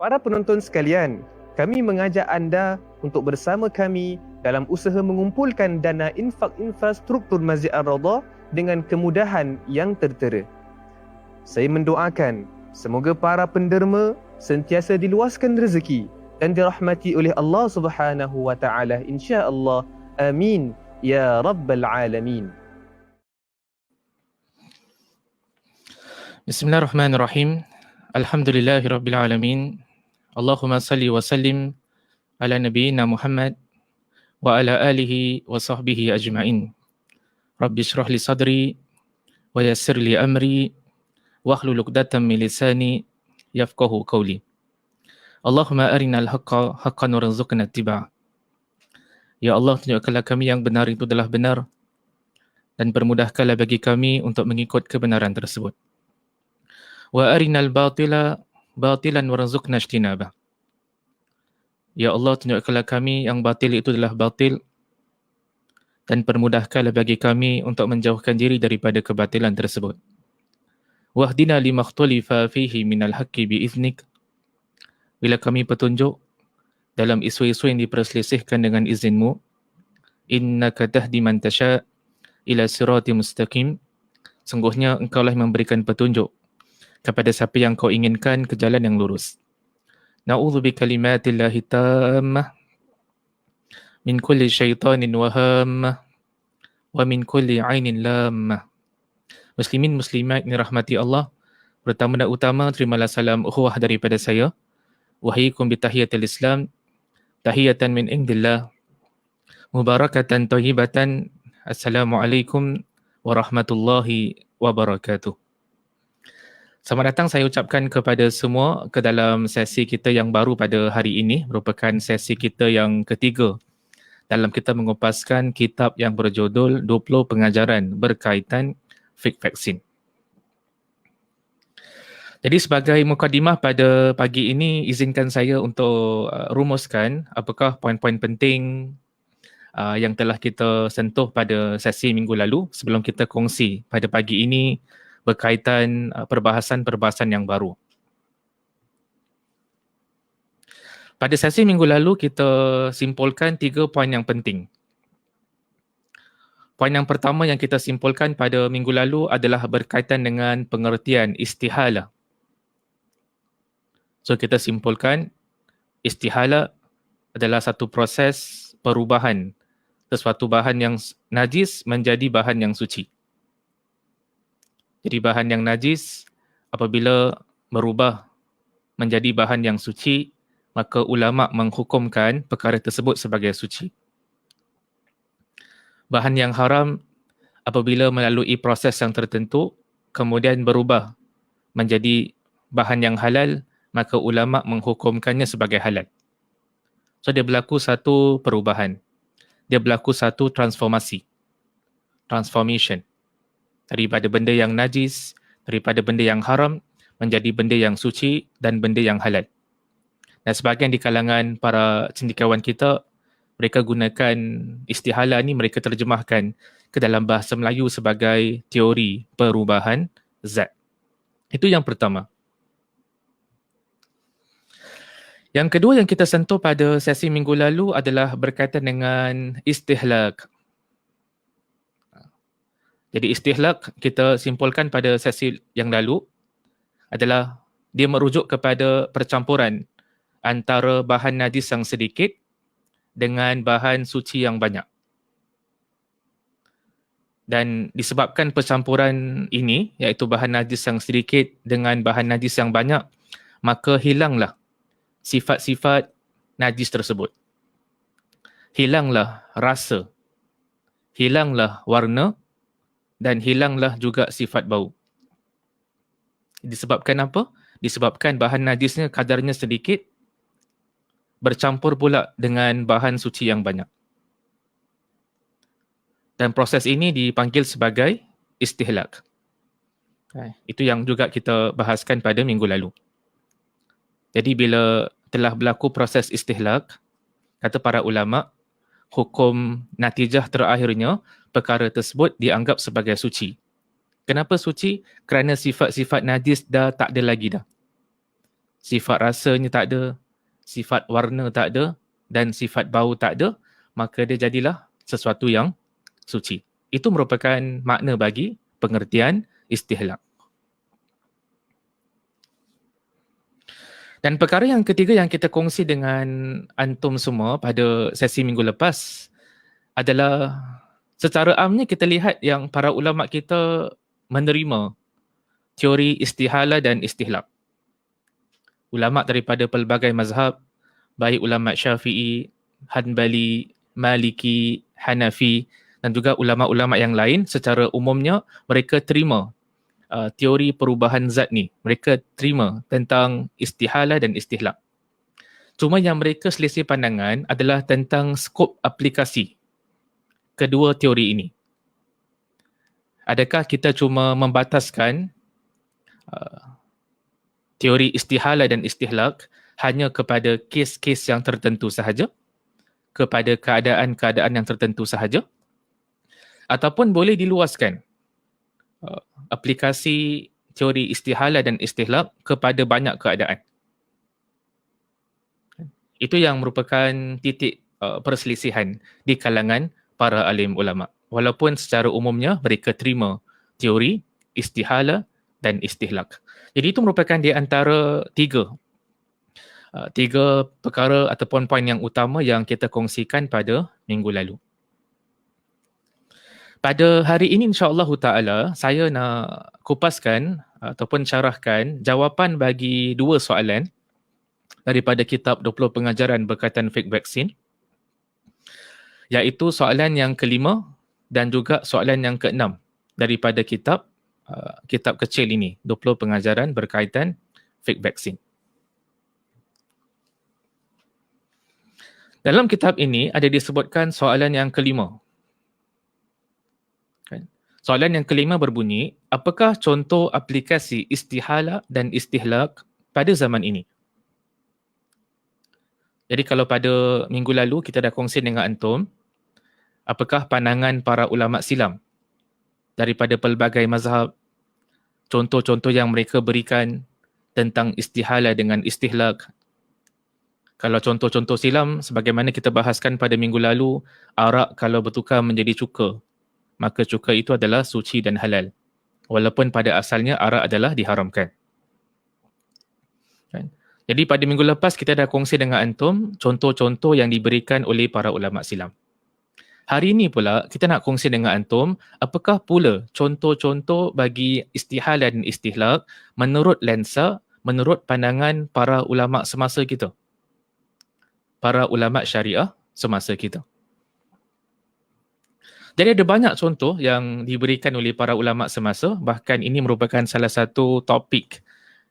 Para penonton sekalian, kami mengajak anda untuk bersama kami dalam usaha mengumpulkan dana infak infrastruktur Masjid Ar-Raudhah dengan kemudahan yang tertera. Saya mendoakan semoga para penderma sentiasa diluaskan rezeki dan dirahmati oleh Allah Subhanahu wa taala, insya-Allah. Amin ya rabbal alamin. Bismillahirrahmanirrahim. Alhamdulillahirabbil alamin. Allahumma salli wa sallim ala nabiyyina Muhammad wa ala alihi wa sahbihi ajma'in. Rabbi shrah li sadri wa yassir li amri wahlul 'uqdatam min lisani yafqahu qawli. Allahumma arinal haqqa haqqan warzuqna ittiba'. Ya Allah, tunjukkanlah kami yang benar itu adalah benar dan permudahkanlah bagi kami untuk mengikut kebenaran tersebut. Wa arinal batila batilan warzuqna ijtinabah. Ya Allah, tunjukkanlah kami yang batil itu adalah batil dan permudahkanlah bagi kami untuk menjauhkan diri daripada kebatilan tersebut. Wahdina limakhtalifa fihi minal haqqi biiznik. Bila kami petunjuk dalam isu-isu yang diperselisihkan dengan izinmu, innaka tahdi man tasha ila sirati mustaqim. Sungguhnya engkaulah yang memberikan petunjuk kepada siapa yang kau inginkan ke jalan yang lurus. Na'udzu bikalimatillahi tammah min kulli syaitanin wahammah wa min kulli ainin lammah. Muslimin muslimat yang dirahmati Allah, pertama dan utama terimalah salam ukhuwah daripada saya. Wahyikum bitahiyatil Islam, tahiyatan min indillah, mubarakatan thayyibatan. Assalamualaikum warahmatullahi wabarakatuh. Selamat datang saya ucapkan kepada semua ke dalam sesi kita yang baru pada hari ini, merupakan sesi kita yang ketiga dalam kita mengupaskan kitab yang berjudul 20 pengajaran berkaitan fake vaksin. Jadi sebagai mukadimah pada pagi ini, izinkan saya untuk rumuskan apakah poin-poin penting yang telah kita sentuh pada sesi minggu lalu sebelum kita kongsi pada pagi ini berkaitan perbahasan-perbahasan yang baru. Pada sesi minggu lalu kita simpulkan 3 poin yang penting. Poin yang pertama yang kita simpulkan pada minggu lalu adalah berkaitan dengan pengertian istihala. So kita simpulkan istihala adalah satu proses perubahan sesuatu bahan yang najis menjadi bahan yang suci. Jadi bahan yang najis apabila berubah menjadi bahan yang suci, maka ulama menghukumkan perkara tersebut sebagai suci. Bahan yang haram apabila melalui proses yang tertentu kemudian berubah menjadi bahan yang halal, maka ulama menghukumkannya sebagai halal. So dia berlaku satu perubahan. Dia berlaku satu transformation. Daripada benda yang najis, daripada benda yang haram menjadi benda yang suci dan benda yang halal. Dan sebahagian di kalangan para cendekiawan kita, mereka gunakan istihala ni, mereka terjemahkan ke dalam bahasa Melayu sebagai teori perubahan zat. Itu yang pertama. Yang kedua yang kita sentuh pada sesi minggu lalu adalah berkaitan dengan istihlak. Jadi istihlak kita simpulkan pada sesi yang lalu adalah dia merujuk kepada percampuran antara bahan najis yang sedikit dengan bahan suci yang banyak. Dan disebabkan percampuran ini, iaitu bahan najis yang sedikit dengan bahan najis yang banyak, maka hilanglah sifat-sifat najis tersebut. Hilanglah rasa, hilanglah warna dan hilanglah juga sifat bau. Disebabkan apa? Disebabkan bahan najisnya kadarnya sedikit bercampur pula dengan bahan suci yang banyak. Dan proses ini dipanggil sebagai istihlak. Itu yang juga kita bahaskan pada minggu lalu. Jadi bila telah berlaku proses istihlak, kata para ulama, hukum natijah terakhirnya, perkara tersebut dianggap sebagai suci. Kenapa suci? Kerana sifat-sifat najis dah tak ada lagi dah. sifat rasanya tak ada, sifat warna tak ada, dan sifat bau tak ada, maka dia jadilah sesuatu yang suci. Itu merupakan makna bagi pengertian istihlak. Dan perkara yang ketiga yang kita kongsi dengan antum semua pada sesi minggu lepas adalah secara amnya kita lihat yang para ulama kita menerima teori istihala dan istihlak. Ulama daripada pelbagai mazhab, baik ulama Syafi'i, Hanbali, Maliki, Hanafi dan juga ulama-ulama yang lain, secara umumnya mereka terima teori perubahan zat ni. Mereka terima tentang istihala dan istihlak. Cuma yang mereka selisih pandangan adalah tentang skop aplikasi kedua teori ini. Adakah kita cuma membataskan teori istihala dan istihlak hanya kepada kes-kes yang tertentu sahaja, kepada keadaan-keadaan yang tertentu sahaja, ataupun boleh diluaskan aplikasi teori istihala dan istihlak kepada banyak keadaan. Itu yang merupakan titik perselisihan di kalangan para alim ulama. Walaupun secara umumnya mereka terima teori istihala dan istihlak. Jadi itu merupakan di antara tiga perkara ataupun poin yang utama yang kita kongsikan pada minggu lalu. Pada hari ini insya-Allah taala saya nak kupaskan ataupun syarahkan jawapan bagi dua soalan daripada kitab 20 pengajaran berkaitan fake vaksin, iaitu soalan yang kelima dan juga soalan yang keenam daripada kitab kecil ini, 20 pengajaran berkaitan fake vaksin. Dalam kitab ini ada disebutkan soalan yang kelima. Soalan yang kelima berbunyi, apakah contoh aplikasi istihala dan istihlak pada zaman ini? Jadi kalau pada minggu lalu kita dah kongsi dengan antum, apakah pandangan para ulama silam daripada pelbagai mazhab, contoh-contoh yang mereka berikan tentang istihala dengan istihlak. Kalau contoh-contoh silam, sebagaimana kita bahaskan pada minggu lalu, arak kalau bertukar menjadi cuka, maka cuka itu adalah suci dan halal. Walaupun pada asalnya arak adalah diharamkan. Jadi pada minggu lepas kita dah kongsi dengan antum contoh-contoh yang diberikan oleh para ulama silam. Hari ini pula kita nak kongsi dengan antum apakah pula contoh-contoh bagi istihala dan istihlak menurut lensa, menurut pandangan para ulama semasa kita. Para ulama syariah semasa kita. Jadi ada banyak contoh yang diberikan oleh para ulama semasa, bahkan ini merupakan salah satu topik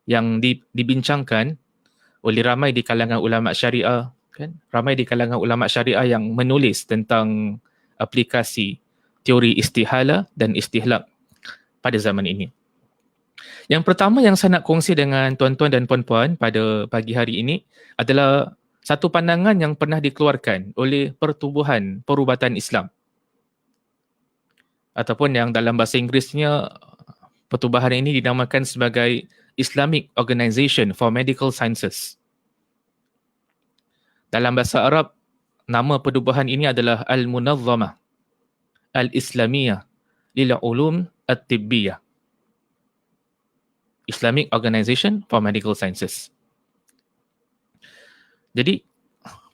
yang dibincangkan oleh ramai di kalangan ulama syariah, kan? Ramai di kalangan ulama syariah yang menulis tentang aplikasi teori istihala dan istihlak pada zaman ini. Yang pertama yang saya nak kongsi dengan tuan-tuan dan puan-puan pada pagi hari ini adalah satu pandangan yang pernah dikeluarkan oleh Pertubuhan Perubatan Islam, ataupun yang dalam bahasa Inggerisnya pertubuhan ini dinamakan sebagai Islamic Organization for Medical Sciences. Dalam bahasa Arab, nama pertubuhan ini adalah Al-Munazzamah Al-Islamiyah Lil-Ulum At-Tibbiyah. Islamic Organization for Medical Sciences. Jadi,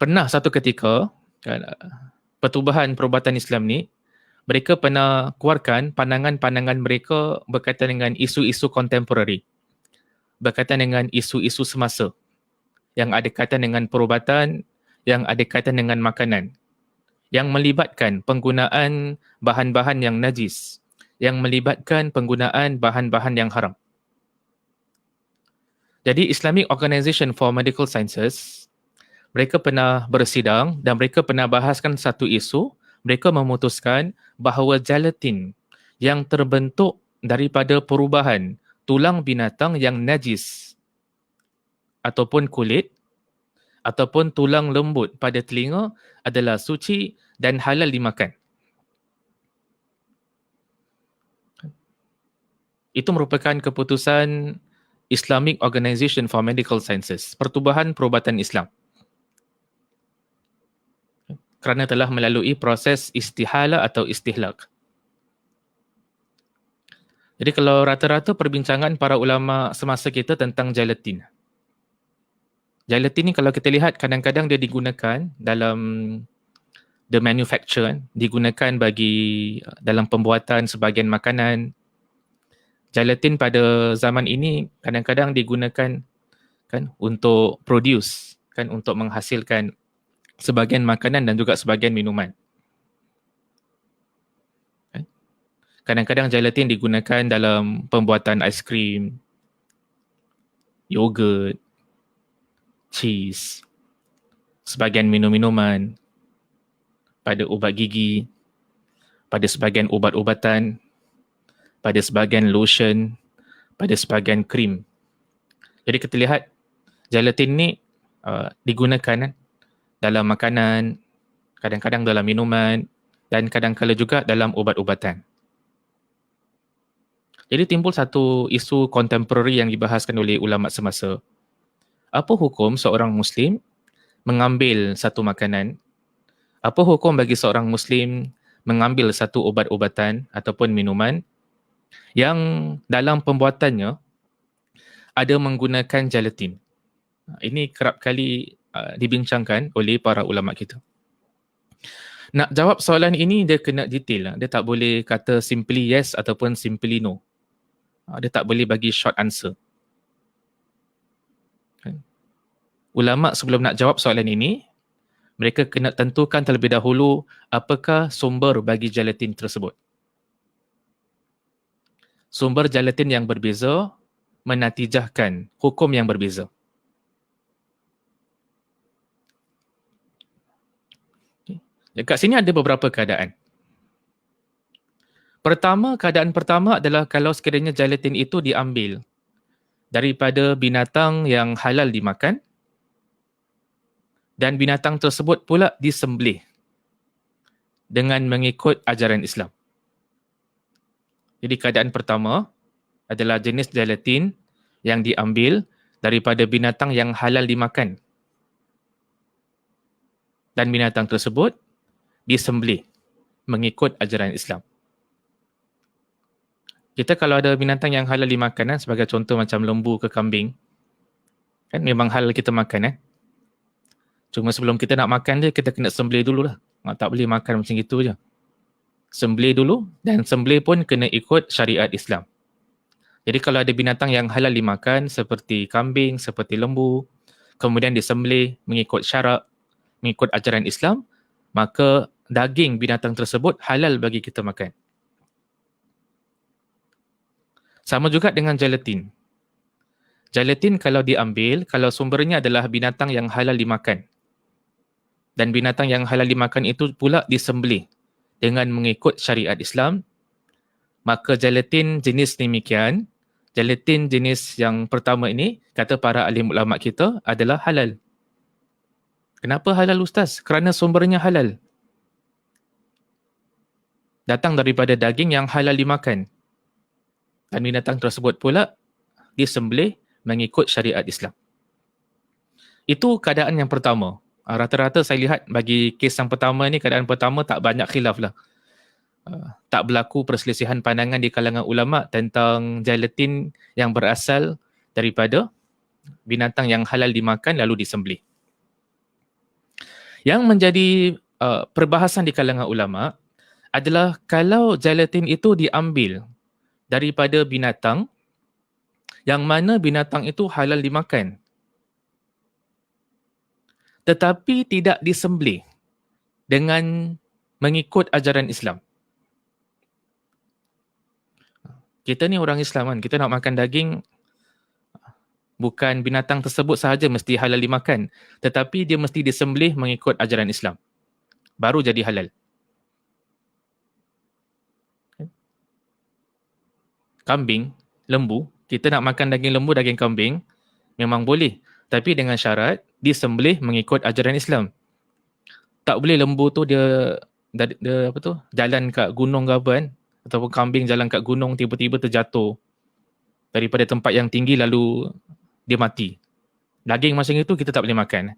pernah satu ketika, Pertubuhan Perubatan Islam ni, mereka pernah keluarkan pandangan-pandangan mereka berkaitan dengan isu-isu kontemporari, berkaitan dengan isu-isu semasa, yang ada kaitan dengan perubatan, yang ada kaitan dengan makanan, yang melibatkan penggunaan bahan-bahan yang najis, yang melibatkan penggunaan bahan-bahan yang haram. Jadi Islamic Organization for Medical Sciences, mereka pernah bersidang dan mereka pernah bahaskan satu isu. Mereka memutuskan bahawa gelatin yang terbentuk daripada perubahan tulang binatang yang najis ataupun kulit ataupun tulang lembut pada telinga adalah suci dan halal dimakan. Itu merupakan keputusan Islamic Organization for Medical Sciences, Pertubuhan Perubatan Islam. Kerana telah melalui proses istihala atau istihlak. Jadi kalau rata-rata perbincangan para ulama semasa kita tentang gelatin. Gelatin ni kalau kita lihat kadang-kadang dia digunakan dalam the manufacture, digunakan bagi dalam pembuatan sebahagian makanan. Gelatin pada zaman ini kadang-kadang digunakan kan untuk produce, kan untuk menghasilkan sebahagian makanan dan juga sebahagian minuman. Kadang-kadang gelatin digunakan dalam pembuatan aiskrim, yogurt, cheese, sebahagian minum-minuman, pada ubat gigi, pada sebahagian ubat-ubatan, pada sebahagian lotion, pada sebahagian krim. Jadi kita lihat gelatin ni digunakan dalam makanan, kadang-kadang dalam minuman dan kadang-kadang juga dalam ubat-ubatan. Jadi timbul satu isu kontemporari yang dibahaskan oleh ulama semasa. Apa hukum seorang Muslim mengambil satu makanan? Apa hukum bagi seorang Muslim mengambil satu ubat-ubatan ataupun minuman yang dalam pembuatannya ada menggunakan gelatin? Ini kerap kali dibincangkan oleh para ulama kita. Nak jawab soalan ini dia kena detail. Dia tak boleh kata simply yes ataupun simply no. Dia tak boleh bagi short answer. Ulama sebelum nak jawab soalan ini, mereka kena tentukan terlebih dahulu apakah sumber bagi gelatin tersebut. Sumber gelatin yang berbeza menatijahkan hukum yang berbeza. Dekat sini ada beberapa keadaan. Keadaan pertama adalah kalau sekiranya gelatin itu diambil daripada binatang yang halal dimakan dan binatang tersebut pula disembelih dengan mengikut ajaran Islam. Jadi keadaan pertama adalah jenis gelatin yang diambil daripada binatang yang halal dimakan dan binatang tersebut disembelih mengikut ajaran Islam. Kita kalau ada binatang yang halal dimakan, sebagai contoh macam lembu ke kambing, kan memang halal kita makan. Cuma sebelum kita nak makan dia, kita kena sembelih dulu lah. Tak boleh makan macam itu je. Sembelih dulu, dan sembelih pun kena ikut syariat Islam. Jadi kalau ada binatang yang halal dimakan seperti kambing, seperti lembu, kemudian disembelih mengikut syarak, mengikut ajaran Islam, maka daging binatang tersebut halal bagi kita makan. Sama juga dengan gelatin. Gelatin kalau diambil, kalau sumbernya adalah binatang yang halal dimakan. Dan binatang yang halal dimakan itu pula disembelih dengan mengikut syariat Islam, maka gelatin jenis demikian, gelatin jenis yang pertama ini, kata para alim ulama kita, adalah halal. Kenapa halal Ustaz? Kerana sumbernya halal. Datang daripada daging yang halal dimakan. Dan binatang tersebut pula disembelih mengikut syariat Islam. Itu keadaan yang pertama. Rata-rata saya lihat bagi kes yang pertama ni, keadaan pertama tak banyak khilaf lah. Tak berlaku perselisihan pandangan di kalangan ulama tentang gelatin yang berasal daripada binatang yang halal dimakan lalu disembelih. Yang menjadi perbahasan di kalangan ulama adalah kalau gelatin itu diambil daripada binatang yang mana binatang itu halal dimakan tetapi tidak disembelih dengan mengikut ajaran Islam. Kita ni orang Islam kan, kita nak makan daging, bukan binatang tersebut sahaja mesti halal dimakan, tetapi dia mesti disembelih mengikut ajaran Islam. Baru jadi halal. Kambing, lembu, kita nak makan daging lembu, daging kambing, memang boleh. Tapi dengan syarat, disembelih mengikut ajaran Islam. Tak boleh lembu tu dia jalan kat gunung ke apa kan, ataupun kambing jalan kat gunung tiba-tiba terjatuh. daripada tempat yang tinggi lalu dia mati. Daging macam itu kita tak boleh makan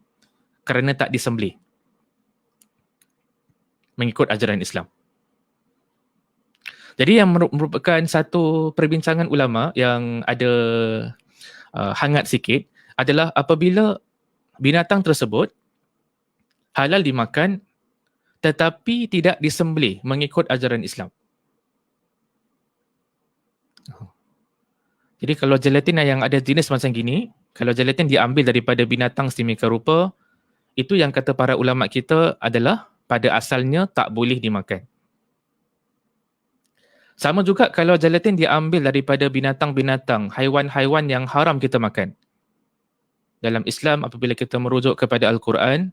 kerana tak disembelih mengikut ajaran Islam. Jadi yang merupakan satu perbincangan ulama yang ada hangat sikit adalah apabila binatang tersebut halal dimakan tetapi tidak disembelih mengikut ajaran Islam. Jadi kalau gelatin yang ada jenis macam gini, kalau gelatin diambil daripada binatang sedemikian rupa, itu yang kata para ulama kita adalah pada asalnya tak boleh dimakan. Sama juga kalau gelatin diambil daripada binatang-binatang, haiwan-haiwan yang haram kita makan. Dalam Islam, apabila kita merujuk kepada Al-Quran,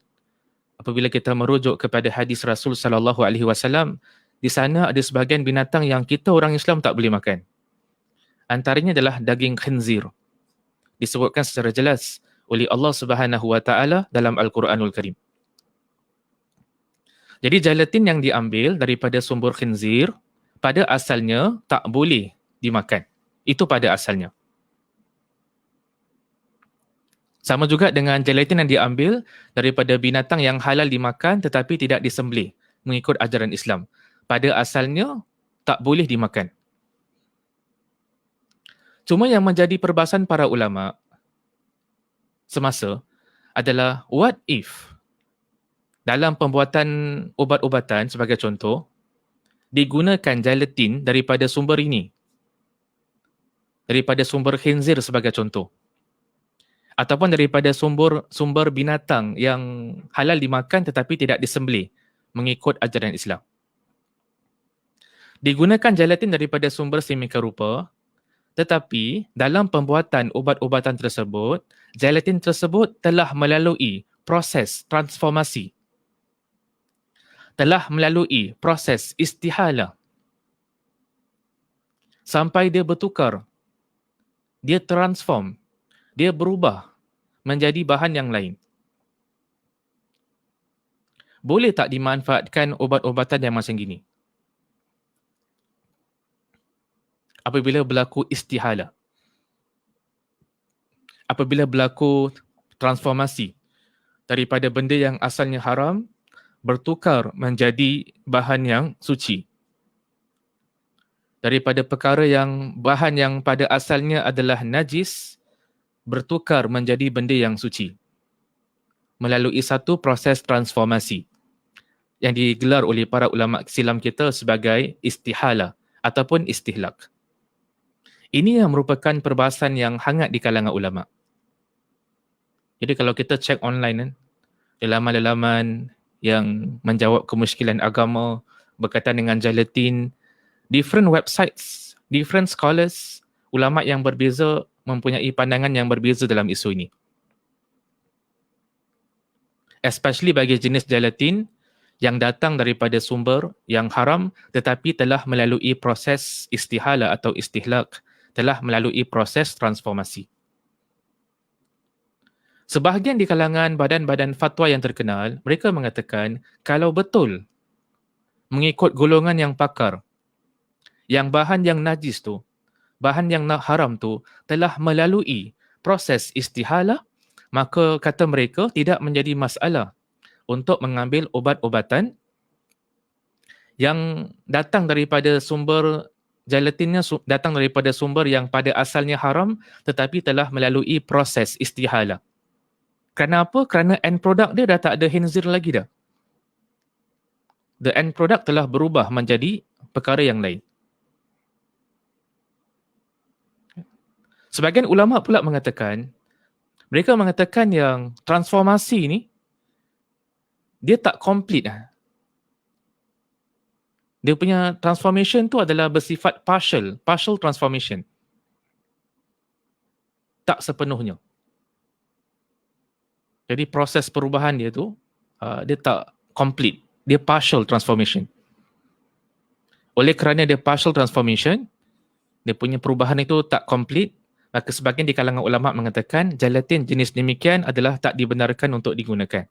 apabila kita merujuk kepada hadis Rasul sallallahu alaihi wasallam, di sana ada sebahagian binatang yang kita orang Islam tak boleh makan. Antaranya adalah daging khinzir. Disebutkan secara jelas oleh Allah Subhanahu wa taala dalam Al-Quranul Karim. Jadi gelatin yang diambil daripada sumber khinzir pada asalnya tak boleh dimakan. Itu pada asalnya. Sama juga dengan gelatin yang diambil daripada binatang yang halal dimakan tetapi tidak disembelih mengikut ajaran Islam. Pada asalnya tak boleh dimakan. Cuma yang menjadi perbahasan para ulama semasa adalah what if dalam pembuatan ubat-ubatan sebagai contoh digunakan gelatin daripada sumber ini, daripada sumber khinzir sebagai contoh, ataupun daripada sumber binatang yang halal dimakan tetapi tidak disembelih mengikut ajaran Islam. Digunakan gelatin daripada sumber sedemikian rupa, tetapi dalam pembuatan ubat-ubatan tersebut, gelatin tersebut telah melalui proses transformasi, telah melalui proses istihala sampai dia bertukar, dia transform, dia berubah menjadi bahan yang lain. Boleh tak dimanfaatkan ubat-ubatan yang macam gini? Apabila berlaku istihala, apabila berlaku transformasi daripada benda yang asalnya haram bertukar menjadi bahan yang suci, daripada perkara yang bahan yang pada asalnya adalah najis bertukar menjadi benda yang suci melalui satu proses transformasi yang digelar oleh para ulama silam kita sebagai istihala ataupun istihlak. Ini yang merupakan perbahasan yang hangat di kalangan ulama. Jadi kalau kita cek online kan, di laman-laman yang menjawab kemusykilan agama berkaitan dengan gelatin, different websites, different scholars, ulama yang berbeza mempunyai pandangan yang berbeza dalam isu ini. Especially bagi jenis gelatin yang datang daripada sumber yang haram tetapi telah melalui proses istihala atau istihlak, telah melalui proses transformasi. Sebahagian di kalangan badan-badan fatwa yang terkenal, mereka mengatakan kalau betul mengikut golongan yang pakar, yang bahan yang najis tu, bahan yang haram tu telah melalui proses istihala, maka kata mereka tidak menjadi masalah untuk mengambil ubat-ubatan yang datang daripada sumber gelatinnya datang daripada sumber yang pada asalnya haram tetapi telah melalui proses istihala. Kenapa? Kerana end product dia dah tak ada khinzir lagi dah. The end product telah berubah menjadi perkara yang lain. Sebagian ulama pula mengatakan, mereka mengatakan yang transformasi ni dia tak complete lah. Dia punya transformation tu adalah bersifat partial transformation. Tak sepenuhnya. Jadi proses perubahan dia tu, dia tak complete. Dia partial transformation. Oleh kerana dia partial transformation, dia punya perubahan itu tak complete, maka sebahagian di kalangan ulama mengatakan gelatin jenis demikian adalah tak dibenarkan untuk digunakan.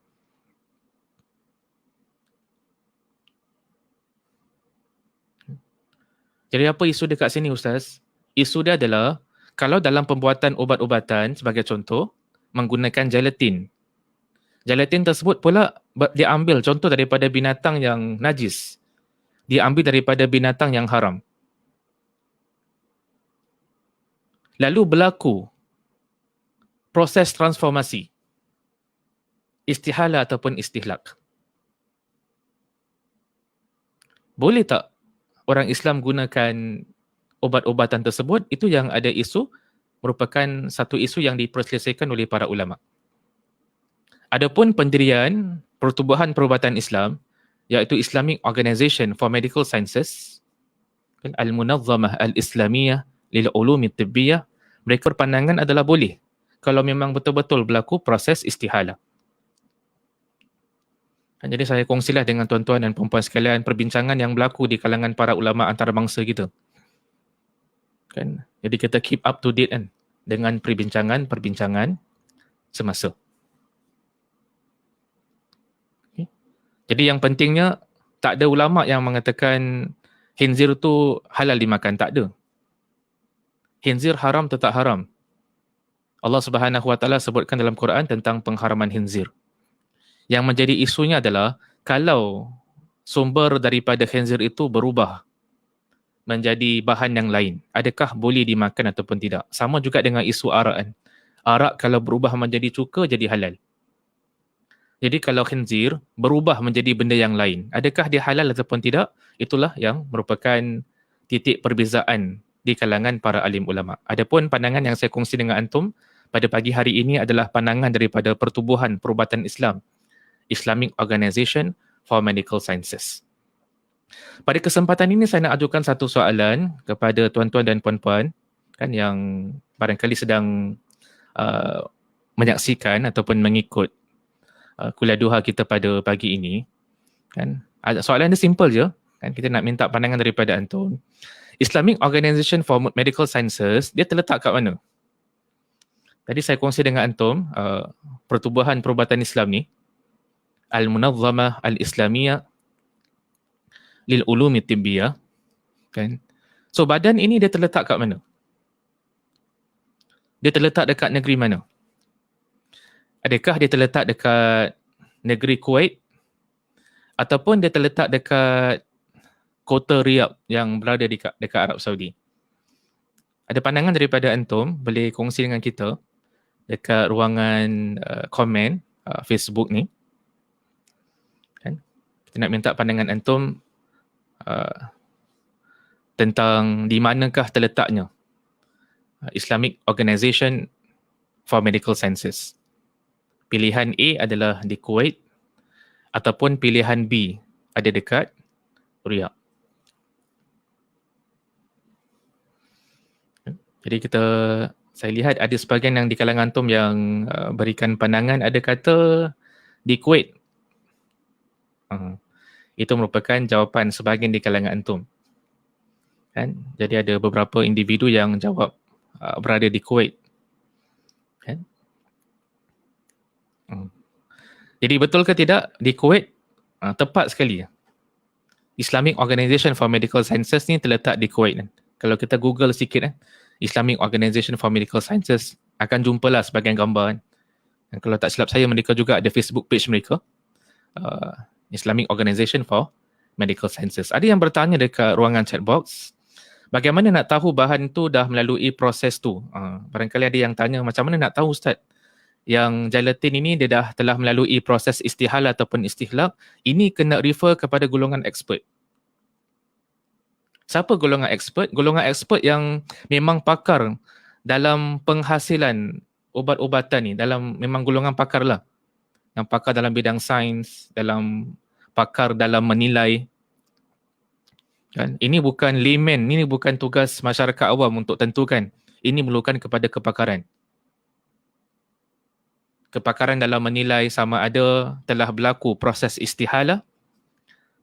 Jadi apa isu dia kat sini Ustaz? Isu dia adalah Kalau dalam pembuatan ubat-ubatan sebagai contoh, menggunakan gelatin. Gelatin tersebut pula diambil contoh daripada binatang yang najis. Diambil daripada binatang yang haram. Lalu berlaku proses transformasi. Istihala ataupun istihlak. Boleh tak orang Islam gunakan ubat-ubatan tersebut? Itu yang ada isu, merupakan satu isu yang diperselisihkan oleh para ulama. Adapun pendirian Pertubuhan Perubatan Islam, iaitu Islamic Organisation for Medical Sciences, Al-Munazzamah Al-Islamiyah Lil-Ulumi Tibbiyah, mereka berpandangan adalah boleh kalau memang betul-betul berlaku proses istihala. Jadi saya kongsilah dengan tuan-tuan dan puan-puan sekalian perbincangan yang berlaku di kalangan para ulama antarabangsa kita. Kan? Jadi kita keep up to date kan dengan perbincangan semasa. Okay. Jadi yang pentingnya tak ada ulama yang mengatakan khinzir tu halal dimakan, tak ada. Khinzir haram tetap haram. Allah Subhanahu Wa Taala sebutkan dalam Quran tentang pengharaman khinzir. Yang menjadi isunya adalah kalau sumber daripada khinzir itu berubah menjadi bahan yang lain, adakah boleh dimakan ataupun tidak? Sama juga dengan isu arak kan. Arak kalau berubah menjadi cuka jadi halal. Jadi kalau khinzir berubah menjadi benda yang lain, adakah dia halal ataupun tidak? Itulah yang merupakan titik perbezaan di kalangan para alim ulama. Adapun pandangan yang saya kongsi dengan antum pada pagi hari ini adalah pandangan daripada Pertubuhan Perubatan Islam, Islamic Organisation for Medical Sciences. Pada kesempatan ini saya nak ajukan satu soalan kepada tuan-tuan dan puan-puan kan yang barangkali sedang menyaksikan ataupun mengikut kuliah duha kita pada pagi ini. Kan soalan dia simple je kan, kita nak minta pandangan daripada antum. Islamic Organisation for Medical Sciences dia terletak kat mana? Tadi saya kongsi dengan antum Pertubuhan Perubatan Islam ni Al-Munazzamah Al-Islamiyah Lil-Ulumi Tibbiyah kan. So badan ini dia terletak kat mana? Dia terletak dekat negeri mana? Adakah dia terletak dekat negeri Kuwait ataupun dia terletak dekat kota Riyadh yang berada dekat Arab Saudi? Ada pandangan daripada antum, boleh kongsi dengan kita dekat ruangan komen Facebook ni. Kan? Kita nak minta pandangan antum tentang di manakah terletaknya Islamic Organisation for Medical Sciences. Pilihan A adalah di Kuwait ataupun pilihan B ada dekat Riyadh. Jadi saya lihat ada sebahagian yang di kalangan antum yang berikan pandangan, ada kata di Kuwait. Itu merupakan jawapan sebahagian di kalangan antum. Kan? Jadi ada beberapa individu yang jawab berada di Kuwait. Kan? Jadi betul ke tidak di Kuwait? Tepat sekali. Islamic Organisation for Medical Sciences ni terletak di Kuwait. Kan? Kalau kita Google sikit Islamic Organisation for Medical Sciences, akan jumpalah sebagian gambar. Kan? Dan kalau tak silap saya, mereka juga ada Facebook page mereka. Islamic Organisation for Medical Sciences. Ada yang bertanya dekat ruangan chat box, bagaimana nak tahu bahan tu dah melalui proses tu? Barangkali ada yang tanya, macam mana nak tahu Ustaz? Yang gelatin ini dia telah melalui proses istihala ataupun istihlak, ini kena refer kepada golongan expert. Siapa golongan expert? Golongan expert yang memang pakar dalam penghasilan ubat-ubatan ni, memang golongan pakar lah. Yang pakar dalam bidang sains, pakar dalam menilai. Kan? Ini bukan layman, ini bukan tugas masyarakat awam untuk tentukan. Ini memerlukan kepada kepakaran. Kepakaran dalam menilai sama ada telah berlaku proses istihala,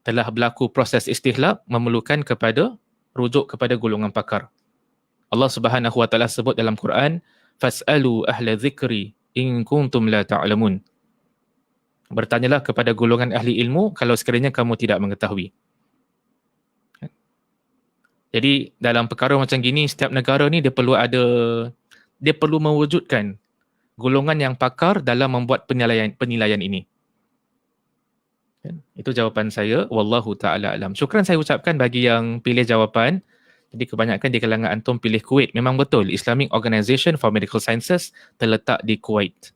telah berlaku proses istihlak, memerlukan kepada rujuk kepada golongan pakar. Allah Subhanahu Wa Taala sebut dalam Quran, fas'alu ahla dzikri in kuntum la ta'lamun. Bertanyalah kepada golongan ahli ilmu kalau sekiranya kamu tidak mengetahui. Jadi dalam perkara macam gini, setiap negara ni dia perlu mewujudkan golongan yang pakar dalam membuat penilaian ini. Itu jawapan saya. Wallahu ta'ala alam. Syukran saya ucapkan bagi yang pilih jawapan. Jadi kebanyakan di kalangan antum pilih Kuwait. Memang betul, Islamic Organisation for Medical Sciences terletak di Kuwait.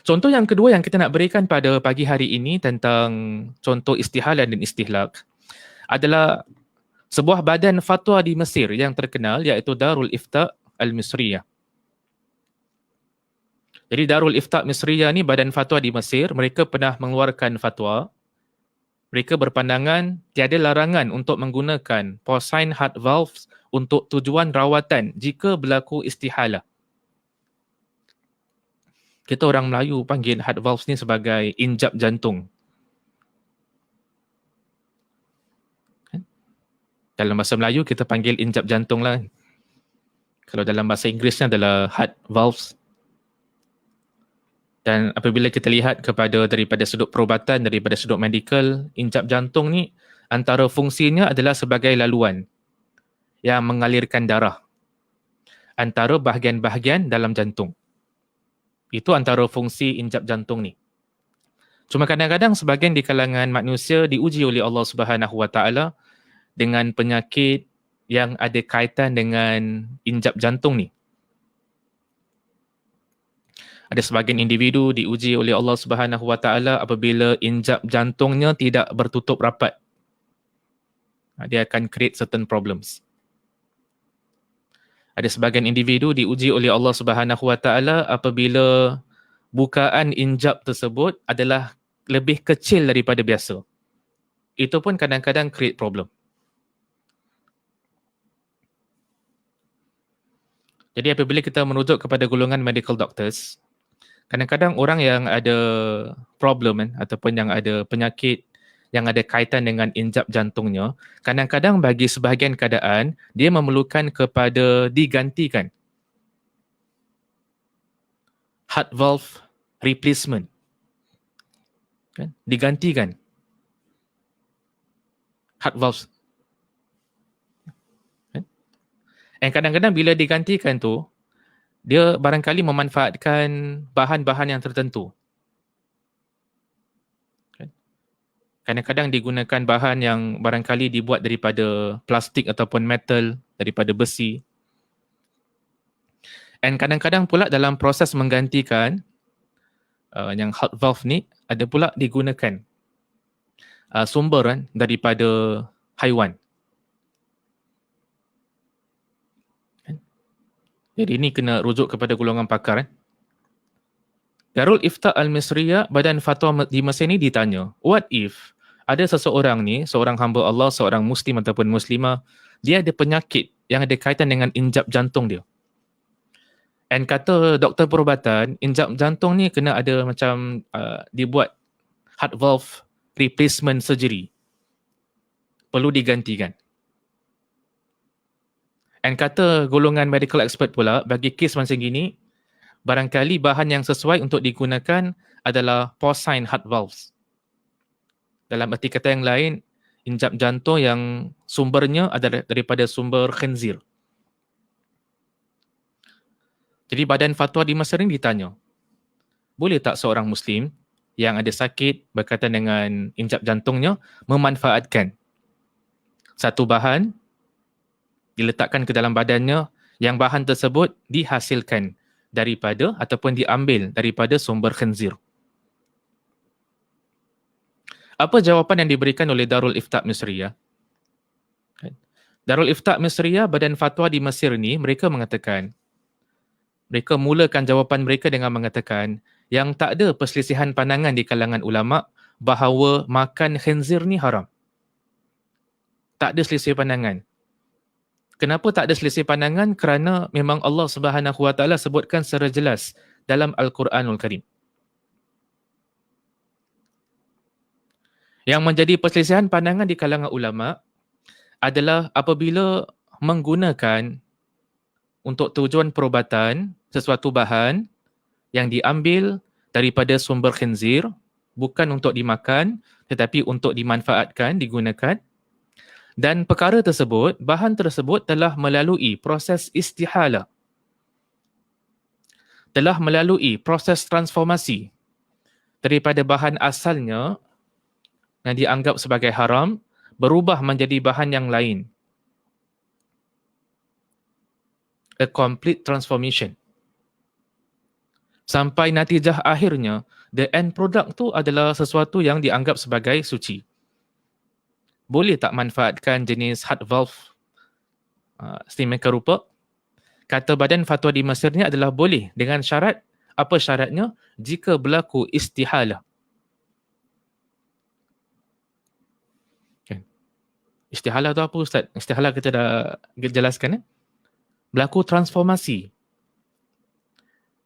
Contoh yang kedua yang kita nak berikan pada pagi hari ini tentang contoh istihalan dan istihlak adalah sebuah badan fatwa di Mesir yang terkenal, iaitu Darul Ifta' Al-Misriyah. Jadi Darul Ifta' Misriyah ni badan fatwa di Mesir, mereka pernah mengeluarkan fatwa. Mereka berpandangan tiada larangan untuk menggunakan porcine heart valves untuk tujuan rawatan jika berlaku istihalah. Kita orang Melayu panggil heart valves ni sebagai injap jantung. Dalam bahasa Melayu kita panggil injap jantung lah. Kalau dalam bahasa Inggerisnya adalah heart valves. Dan apabila kita lihat daripada sudut perubatan, daripada sudut medikal, injap jantung ni antara fungsinya adalah sebagai laluan yang mengalirkan darah antara bahagian-bahagian dalam jantung. Itu antara fungsi injap jantung ni. Cuma kadang-kadang sebahagian di kalangan manusia diuji oleh Allah Subhanahu Wa Taala dengan penyakit yang ada kaitan dengan injap jantung ni. Ada sebahagian individu diuji oleh Allah Subhanahu Wa Taala apabila injap jantungnya tidak bertutup rapat. Dia akan create certain problems. Ada sebahagian individu diuji oleh Allah Subhanahu Wa Taala apabila bukaan injap tersebut adalah lebih kecil daripada biasa. Itu pun kadang-kadang create problem. Jadi apabila kita merujuk kepada golongan medical doctors, kadang-kadang orang yang ada problem ataupun yang ada penyakit yang ada kaitan dengan injap jantungnya, kadang-kadang bagi sebahagian keadaan, dia memerlukan kepada digantikan heart valve replacement. Kan? Digantikan heart valve. Kan? Dan kadang-kadang bila digantikan tu, dia barangkali memanfaatkan bahan-bahan yang tertentu. Kadang-kadang digunakan bahan yang barangkali dibuat daripada plastik ataupun metal, daripada besi. Dan kadang-kadang pula dalam proses menggantikan yang heart valve ni, ada pula digunakan sumber daripada haiwan. Jadi ini kena rujuk kepada golongan pakar. Darul Ifta' Al-Misriyah, badan fatwa di Mesir ni ditanya, what if ada seseorang ni, seorang hamba Allah, seorang Muslim ataupun Muslimah, dia ada penyakit yang ada kaitan dengan injap jantung dia. And kata doktor perubatan, injap jantung ni kena ada macam dibuat heart valve replacement surgery. Perlu digantikan. And kata golongan medical expert pula, bagi kes macam gini, barangkali bahan yang sesuai untuk digunakan adalah porcine heart valves. Dalam erti kata yang lain, injap jantung yang sumbernya adalah daripada sumber khinzir. Jadi badan fatwa di Mesir ini ditanya, boleh tak seorang Muslim yang ada sakit berkaitan dengan injap jantungnya memanfaatkan satu bahan, diletakkan ke dalam badannya, yang bahan tersebut dihasilkan daripada ataupun diambil daripada sumber khinzir. Apa jawapan yang diberikan oleh Darul Ifta' Misriyah? Darul Ifta' Misriyah, badan fatwa di Mesir ni, mereka mengatakan, mereka mulakan jawapan mereka dengan mengatakan yang tak ada perselisihan pandangan di kalangan ulama bahawa makan khinzir ni haram. Tak ada selisih pandangan. Kenapa tak ada selisih pandangan? Kerana memang Allah Subhanahu Wa Taala sebutkan secara jelas dalam Al-Quranul Karim. Yang menjadi perselisihan pandangan di kalangan ulama adalah apabila menggunakan untuk tujuan perubatan sesuatu bahan yang diambil daripada sumber khinzir, bukan untuk dimakan tetapi untuk dimanfaatkan, digunakan. Dan perkara tersebut, bahan tersebut telah melalui proses istihala, telah melalui proses transformasi daripada bahan asalnya yang dianggap sebagai haram, berubah menjadi bahan yang lain. A complete transformation. Sampai natijah akhirnya, the end product tu adalah sesuatu yang dianggap sebagai suci. Boleh tak manfaatkan jenis heart valve sedemikian rupa? Kata Badan Fatwa di Mesir ni adalah boleh dengan syarat. Apa syaratnya? Jika berlaku istihalah. Istihalah tu apa Ustaz? Istihalah kita dah jelaskan. Berlaku transformasi.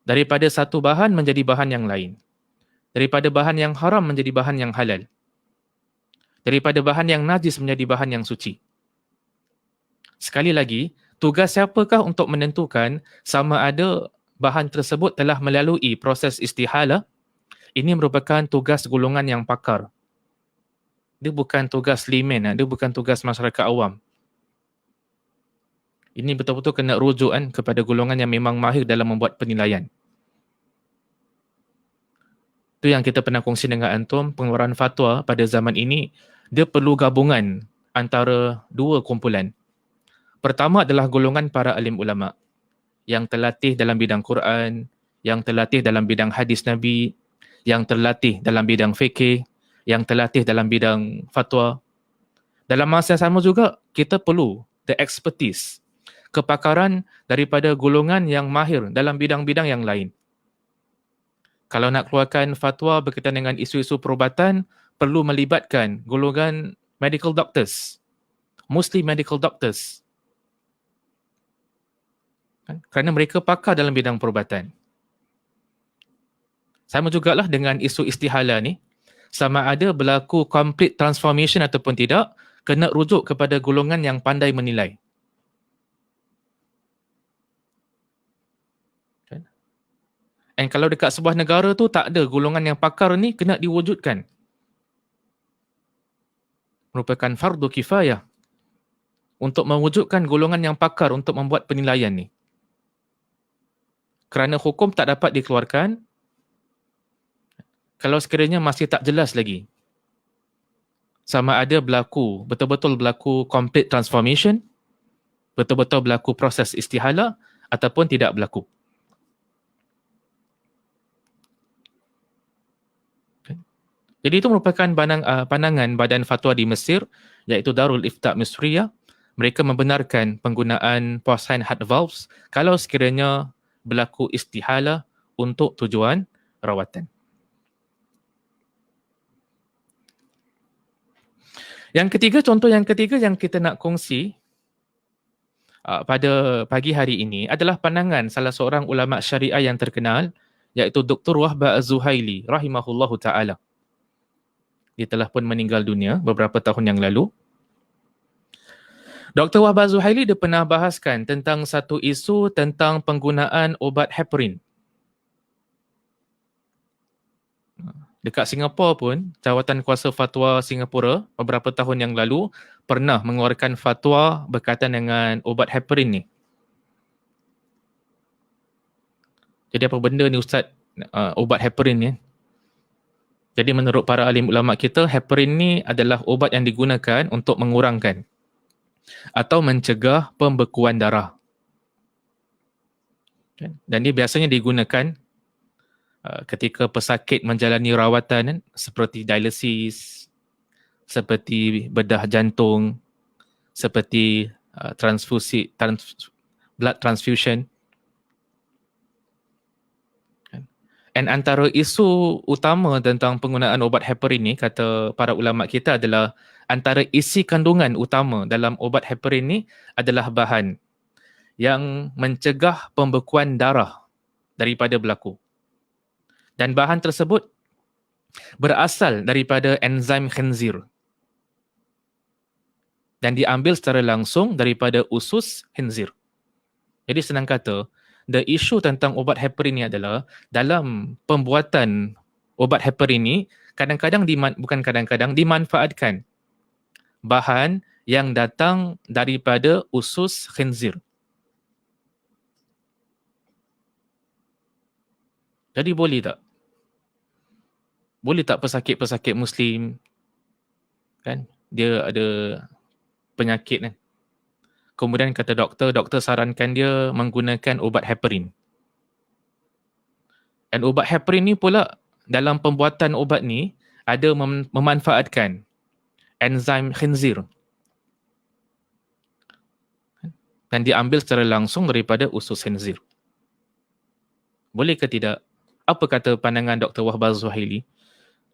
Daripada satu bahan menjadi bahan yang lain. Daripada bahan yang haram menjadi bahan yang halal. Daripada bahan yang najis menjadi bahan yang suci. Sekali lagi, tugas siapakah untuk menentukan sama ada bahan tersebut telah melalui proses istihalah? Ini merupakan tugas golongan yang pakar. Dia bukan tugas layman, dia bukan tugas masyarakat awam. Ini betul-betul kena rujuk kepada golongan yang memang mahir dalam membuat penilaian. Itu yang kita pernah kongsi dengan antum, pengeluaran fatwa pada zaman ini, dia perlu gabungan antara dua kumpulan. Pertama adalah golongan para alim ulama yang terlatih dalam bidang Quran, yang terlatih dalam bidang hadis Nabi, yang terlatih dalam bidang fikih, yang terlatih dalam bidang fatwa. Dalam masa yang sama juga, kita perlu the expertise, kepakaran daripada golongan yang mahir dalam bidang-bidang yang lain. Kalau nak keluarkan fatwa berkaitan dengan isu-isu perubatan, perlu melibatkan golongan medical doctors, Muslim medical doctors. Kerana mereka pakar dalam bidang perubatan. Sama jugalah dengan isu istihala ni, sama ada berlaku complete transformation ataupun tidak, kena rujuk kepada golongan yang pandai menilai. Dan kalau dekat sebuah negara tu tak ada golongan yang pakar ni, kena diwujudkan. Merupakan fardu kifayah untuk mewujudkan golongan yang pakar untuk membuat penilaian ni. Kerana hukum tak dapat dikeluarkan kalau sekiranya masih tak jelas lagi sama ada berlaku, betul-betul berlaku complete transformation, betul-betul berlaku proses istihala ataupun tidak berlaku. Jadi itu merupakan pandangan Badan Fatwa di Mesir, iaitu Darul Ifta' Misriyah. Mereka membenarkan penggunaan porcine heart valves kalau sekiranya berlaku istihala untuk tujuan rawatan. Contoh yang ketiga yang kita nak kongsi pada pagi hari ini adalah pandangan salah seorang ulama syariah yang terkenal, iaitu Dr. Wahbah Az-Zuhaili rahimahullahu ta'ala. Dia telah pun meninggal dunia beberapa tahun yang lalu. Dr. Wahbah Az-Zuhaili dia pernah bahaskan tentang satu isu tentang penggunaan obat heparin. Dekat Singapura pun, Jawatan Kuasa Fatwa Singapura beberapa tahun yang lalu pernah mengeluarkan fatwa berkaitan dengan obat heparin ni. Jadi apa benda ni Ustaz, obat heparin ni? Jadi menurut para alim ulama kita, heparin ni adalah obat yang digunakan untuk mengurangkan atau mencegah pembekuan darah. Dan dia biasanya digunakan ketika pesakit menjalani rawatan seperti dialisis, seperti bedah jantung, seperti blood transfusion. Dan antara isu utama tentang penggunaan obat heparin ni, kata para ulama kita, adalah antara isi kandungan utama dalam obat heparin ni adalah bahan yang mencegah pembekuan darah daripada berlaku. Dan bahan tersebut berasal daripada enzim khinzir dan diambil secara langsung daripada usus khinzir. Jadi senang kata, the issue tentang obat heparin ni adalah dalam pembuatan obat heparin ni bukan kadang-kadang dimanfaatkan bahan yang datang daripada usus khinzir. Jadi boleh tak? Boleh tak pesakit-pesakit Muslim, kan? Dia ada penyakit kan? Kemudian kata doktor sarankan dia menggunakan ubat heparin. Dan ubat heparin ni pula, dalam pembuatan ubat ni, ada memanfaatkan enzim khinzir. Dan diambil secara langsung daripada usus khinzir. Boleh ke tidak? Apa kata pandangan Dr. Wahbah Az-Zuhaili?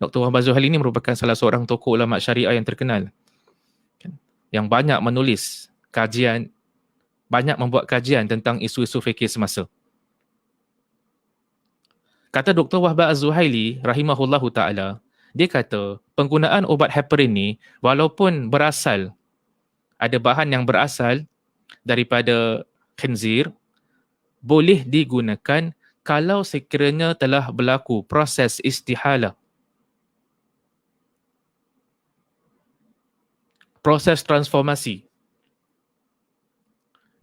Dr. Wahbah Az-Zuhaili ini merupakan salah seorang tokoh ulama syariah yang terkenal. Yang banyak menulis kajian, banyak membuat kajian tentang isu-isu fikir semasa. Kata Dr. Wahbah Az-Zuhaili rahimahullahu ta'ala, dia kata penggunaan ubat heparin ni walaupun berasal, ada bahan yang berasal daripada khinzir, boleh digunakan kalau sekiranya telah berlaku proses istihalah. Proses transformasi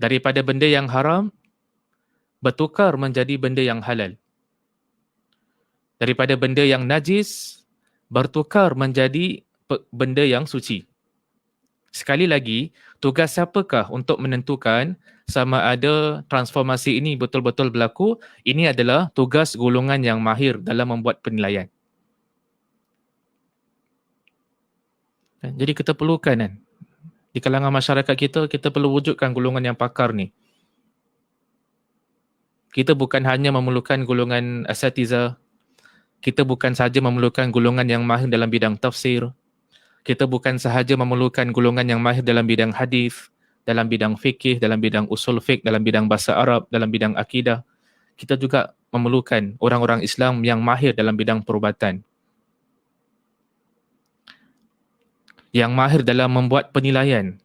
daripada benda yang haram bertukar menjadi benda yang halal. Daripada benda yang najis bertukar menjadi benda yang suci. Sekali lagi, tugas siapakah untuk menentukan sama ada transformasi ini betul-betul berlaku? Ini adalah tugas golongan yang mahir dalam membuat penilaian. Jadi kita perlukan kan, di kalangan masyarakat kita perlu wujudkan golongan yang pakar ni. Kita bukan hanya memerlukan golongan asatiza, kita bukan sahaja memerlukan golongan yang mahir dalam bidang tafsir, kita bukan sahaja memerlukan golongan yang mahir dalam bidang hadis, dalam bidang fikih, dalam bidang usul fiqh, dalam bidang bahasa Arab, dalam bidang akidah. Kita juga memerlukan orang-orang Islam yang mahir dalam bidang perubatan, yang mahir dalam membuat penilaian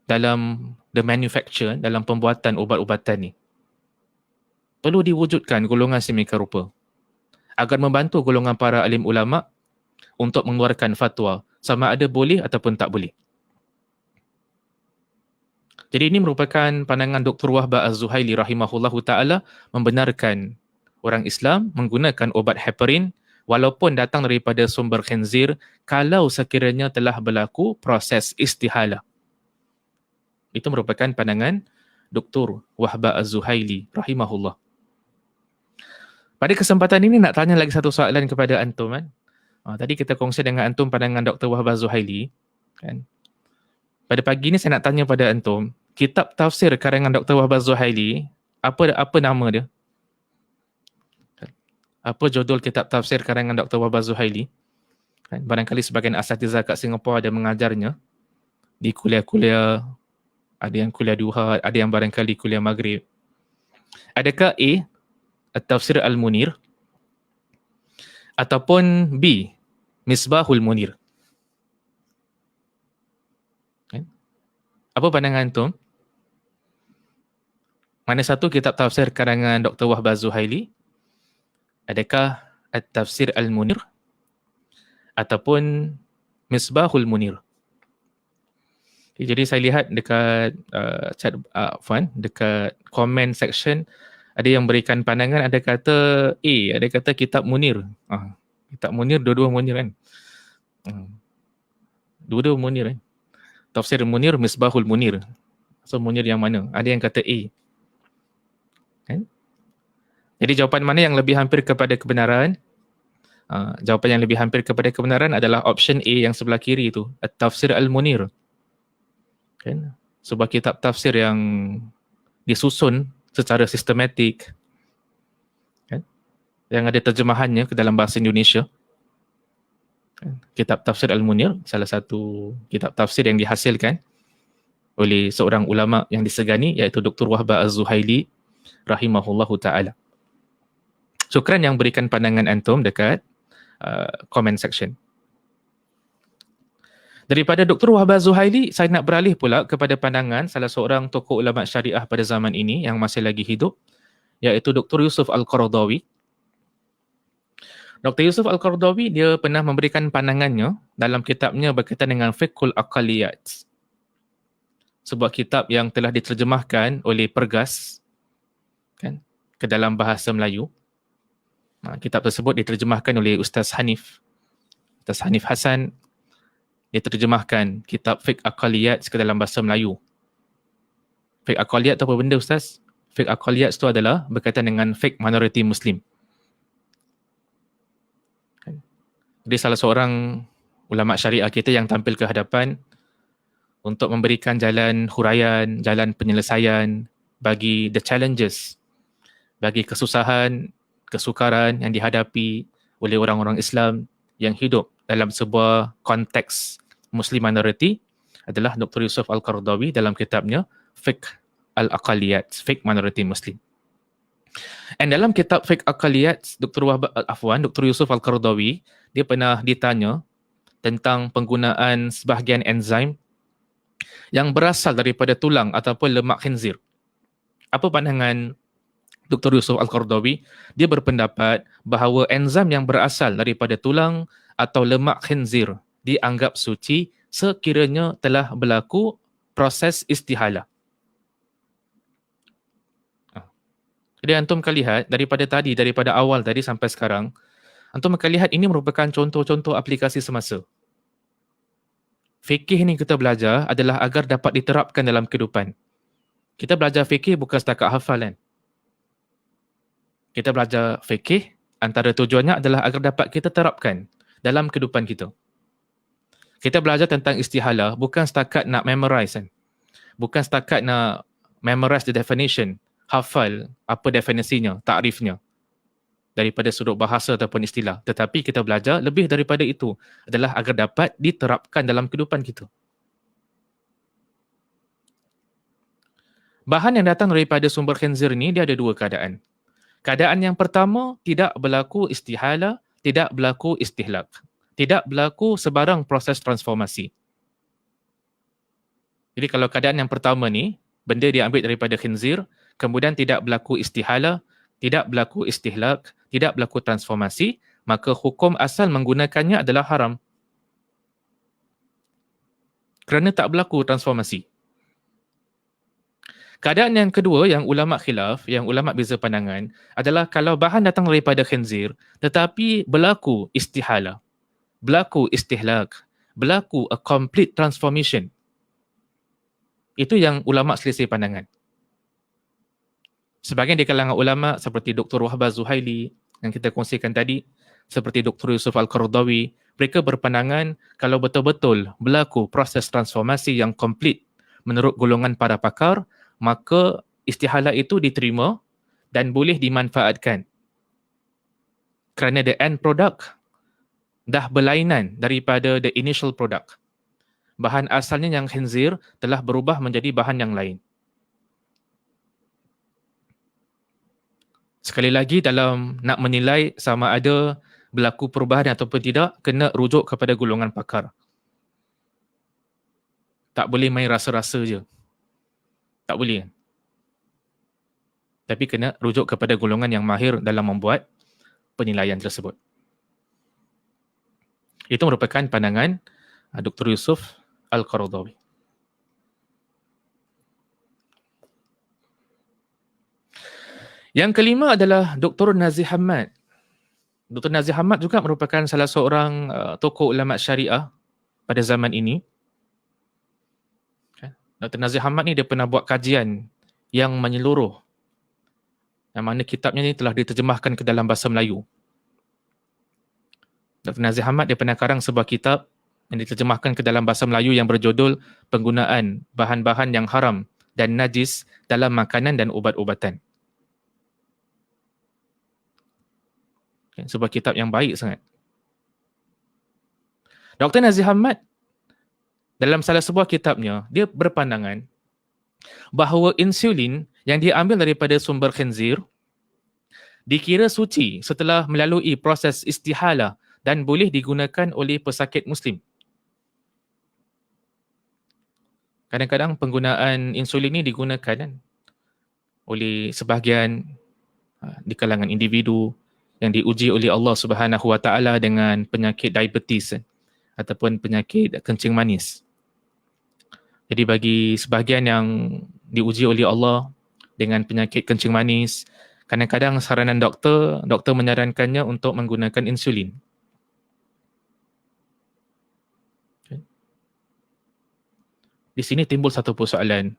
dalam the manufacture, dalam pembuatan ubat-ubatan ni. Perlu diwujudkan golongan sedemikian rupa agar membantu golongan para alim ulama untuk mengeluarkan fatwa sama ada boleh ataupun tak boleh. Jadi ini merupakan pandangan Dr. Wahbah Az-Zuhaili rahimahullahu ta'ala membenarkan orang Islam menggunakan ubat heparin walaupun datang daripada sumber khinzir kalau sekiranya telah berlaku proses istihalah. Itu merupakan pandangan Dr. Wahbah Az-Zuhaili rahimahullah. Pada kesempatan ini nak tanya lagi satu soalan kepada antum kan. Tadi kita kongsi dengan antum pandangan Dr. Wahbah Az-Zuhaili kan. Pada pagi ni saya nak tanya pada antum, kitab tafsir karangan Dr. Wahbah Az-Zuhaili, apa nama dia? Apa judul kitab tafsir karangan Dr. Wahbah Az-Zuhaili? Kan, barangkali sebagian asatiza kat Singapura ada mengajarnya di kuliah-kuliah, ada yang kuliah duha, ada yang barangkali kuliah maghrib. Adakah A, At-Tafsir Al-Munir, ataupun B, Misbahul Munir? Apa pandangan antum? Mana satu kitab tafsir karangan Dr. Wahbah Az-Zuhaili? Adakah At-Tafsir Al-Munir ataupun Misbahul Munir? Jadi saya lihat dekat chat dekat comment section ada yang berikan pandangan, ada kata A, ada kata kitab Munir. Kitab Munir, dua-dua Munir kan. Dua-dua Munir kan. Tafsir Munir, Misbahul Munir. So Munir yang mana? Ada yang kata A. Kan? Jadi jawapan mana yang lebih hampir kepada kebenaran? Jawapan yang lebih hampir kepada kebenaran adalah option A yang sebelah kiri itu, At-Tafsir Al-Munir. Kan? Sebuah kitab tafsir yang disusun secara sistematik, kan? Yang ada terjemahannya ke dalam bahasa Indonesia. Kan? Kitab Tafsir Al-Munir, salah satu kitab tafsir yang dihasilkan oleh seorang ulama yang disegani, iaitu Dr. Wahbah Az-Zuhaili rahimahullahu ta'ala. Syukran yang berikan pandangan antum dekat comment section. Daripada Dr. Wahbah Az-Zuhaili, saya nak beralih pula kepada pandangan salah seorang tokoh ulama syariah pada zaman ini yang masih lagi hidup, iaitu Dr. Yusuf Al-Qaradawi. Dr. Yusuf Al-Qaradawi dia pernah memberikan pandangannya dalam kitabnya berkaitan dengan Fiqhul Aqaliyat. Sebuah kitab yang telah diterjemahkan oleh Pergas kan, ke dalam bahasa Melayu. Kitab tersebut diterjemahkan oleh Ustaz Hanif Hassan. Dia terjemahkan kitab Fiqh Aqaliyat ke dalam bahasa Melayu. Fiqh Aqaliyat tu apa benda Ustaz? Fiqh Aqaliyat itu adalah berkaitan dengan fiqh minoriti Muslim. Dia salah seorang ulama syariah kita yang tampil ke hadapan untuk memberikan jalan huraian, jalan penyelesaian bagi the challenges, bagi kesusahan, kesukaran yang dihadapi oleh orang-orang Islam yang hidup dalam sebuah konteks Muslim minority adalah Dr. Yusuf Al-Qaradawi dalam kitabnya Fiqh Al-Aqaliyat, Fiqh Minority Muslim. Dan dalam kitab Fiqh Aqaliyat, Dr. Yusuf Al-Qaradawi, dia pernah ditanya tentang penggunaan sebahagian enzim yang berasal daripada tulang ataupun lemak khinzir. Apa pandangan Dr. Yusuf Al-Qaradawi? Dia berpendapat bahawa enzim yang berasal daripada tulang atau lemak khinzir dianggap suci sekiranya telah berlaku proses istihala. Jadi antum akan lihat daripada awal tadi sampai sekarang, antum akan lihat ini merupakan contoh-contoh aplikasi semasa. Fikih ni kita belajar adalah agar dapat diterapkan dalam kehidupan. Kita belajar fikih bukan setakat hafalan. Kita belajar fikih, antara tujuannya adalah agar dapat kita terapkan dalam kehidupan kita. Kita belajar tentang istihala bukan setakat nak memorize kan. Bukan setakat nak memorize the definition, hafal apa definisinya, takrifnya daripada sudut bahasa ataupun istilah. Tetapi kita belajar lebih daripada itu adalah agar dapat diterapkan dalam kehidupan kita. Bahan yang datang daripada sumber khinzir ni dia ada dua keadaan. Keadaan yang pertama, tidak berlaku istihala, tidak berlaku istihlak. Tidak berlaku sebarang proses transformasi. Jadi kalau keadaan yang pertama ni, benda diambil daripada khinzir, kemudian tidak berlaku istihala, tidak berlaku istihlak, tidak berlaku transformasi, maka hukum asal menggunakannya adalah haram. Kerana tak berlaku transformasi. Keadaan yang kedua yang ulama khilaf, yang ulama beza pandangan adalah kalau bahan datang daripada khinzir tetapi berlaku istihala, berlaku istihlak, berlaku a complete transformation. Itu yang ulama selisih pandangan. Sebahagian di kalangan ulama seperti Dr. Wahbah Zuhaili yang kita kongsikan tadi, seperti Dr. Yusuf Al-Qaradawi, mereka berpandangan kalau betul-betul berlaku proses transformasi yang komplit menurut golongan para pakar, maka istihala itu diterima dan boleh dimanfaatkan. Kerana the end product dah berlainan daripada the initial product. Bahan asalnya yang khinzir telah berubah menjadi bahan yang lain. Sekali lagi dalam nak menilai sama ada berlaku perubahan ataupun tidak, kena rujuk kepada golongan pakar. Tak boleh main rasa-rasa je. Tak boleh. Tapi kena rujuk kepada golongan yang mahir dalam membuat penilaian tersebut. Itu merupakan pandangan Dr. Yusuf Al-Qaradawi. Yang kelima adalah Dr. Nazih Hamad. Dr. Nazih Hamad juga merupakan salah seorang tokoh ulama syariah pada zaman ini. Dr. Nazih Hamad ni dia pernah buat kajian yang menyeluruh, yang mana kitabnya ni telah diterjemahkan ke dalam bahasa Melayu. Dr. Nazih Hamad dia pernah karang sebuah kitab yang diterjemahkan ke dalam bahasa Melayu yang berjudul Penggunaan Bahan-Bahan yang Haram dan Najis dalam Makanan dan Ubat-ubatan. Sebuah kitab yang baik sangat. Dr. Nazih Hamad dalam salah sebuah kitabnya, dia berpandangan bahawa insulin yang diambil daripada sumber khinzir dikira suci setelah melalui proses istihala dan boleh digunakan oleh pesakit Muslim. Kadang-kadang penggunaan insulin ini digunakan oleh sebahagian di kalangan individu yang diuji oleh Allah Subhanahu Wa Taala dengan penyakit diabetes ataupun penyakit kencing manis. Jadi bagi sebahagian yang diuji oleh Allah dengan penyakit kencing manis, kadang-kadang saranan doktor menyarankannya untuk menggunakan insulin. Di sini timbul satu persoalan.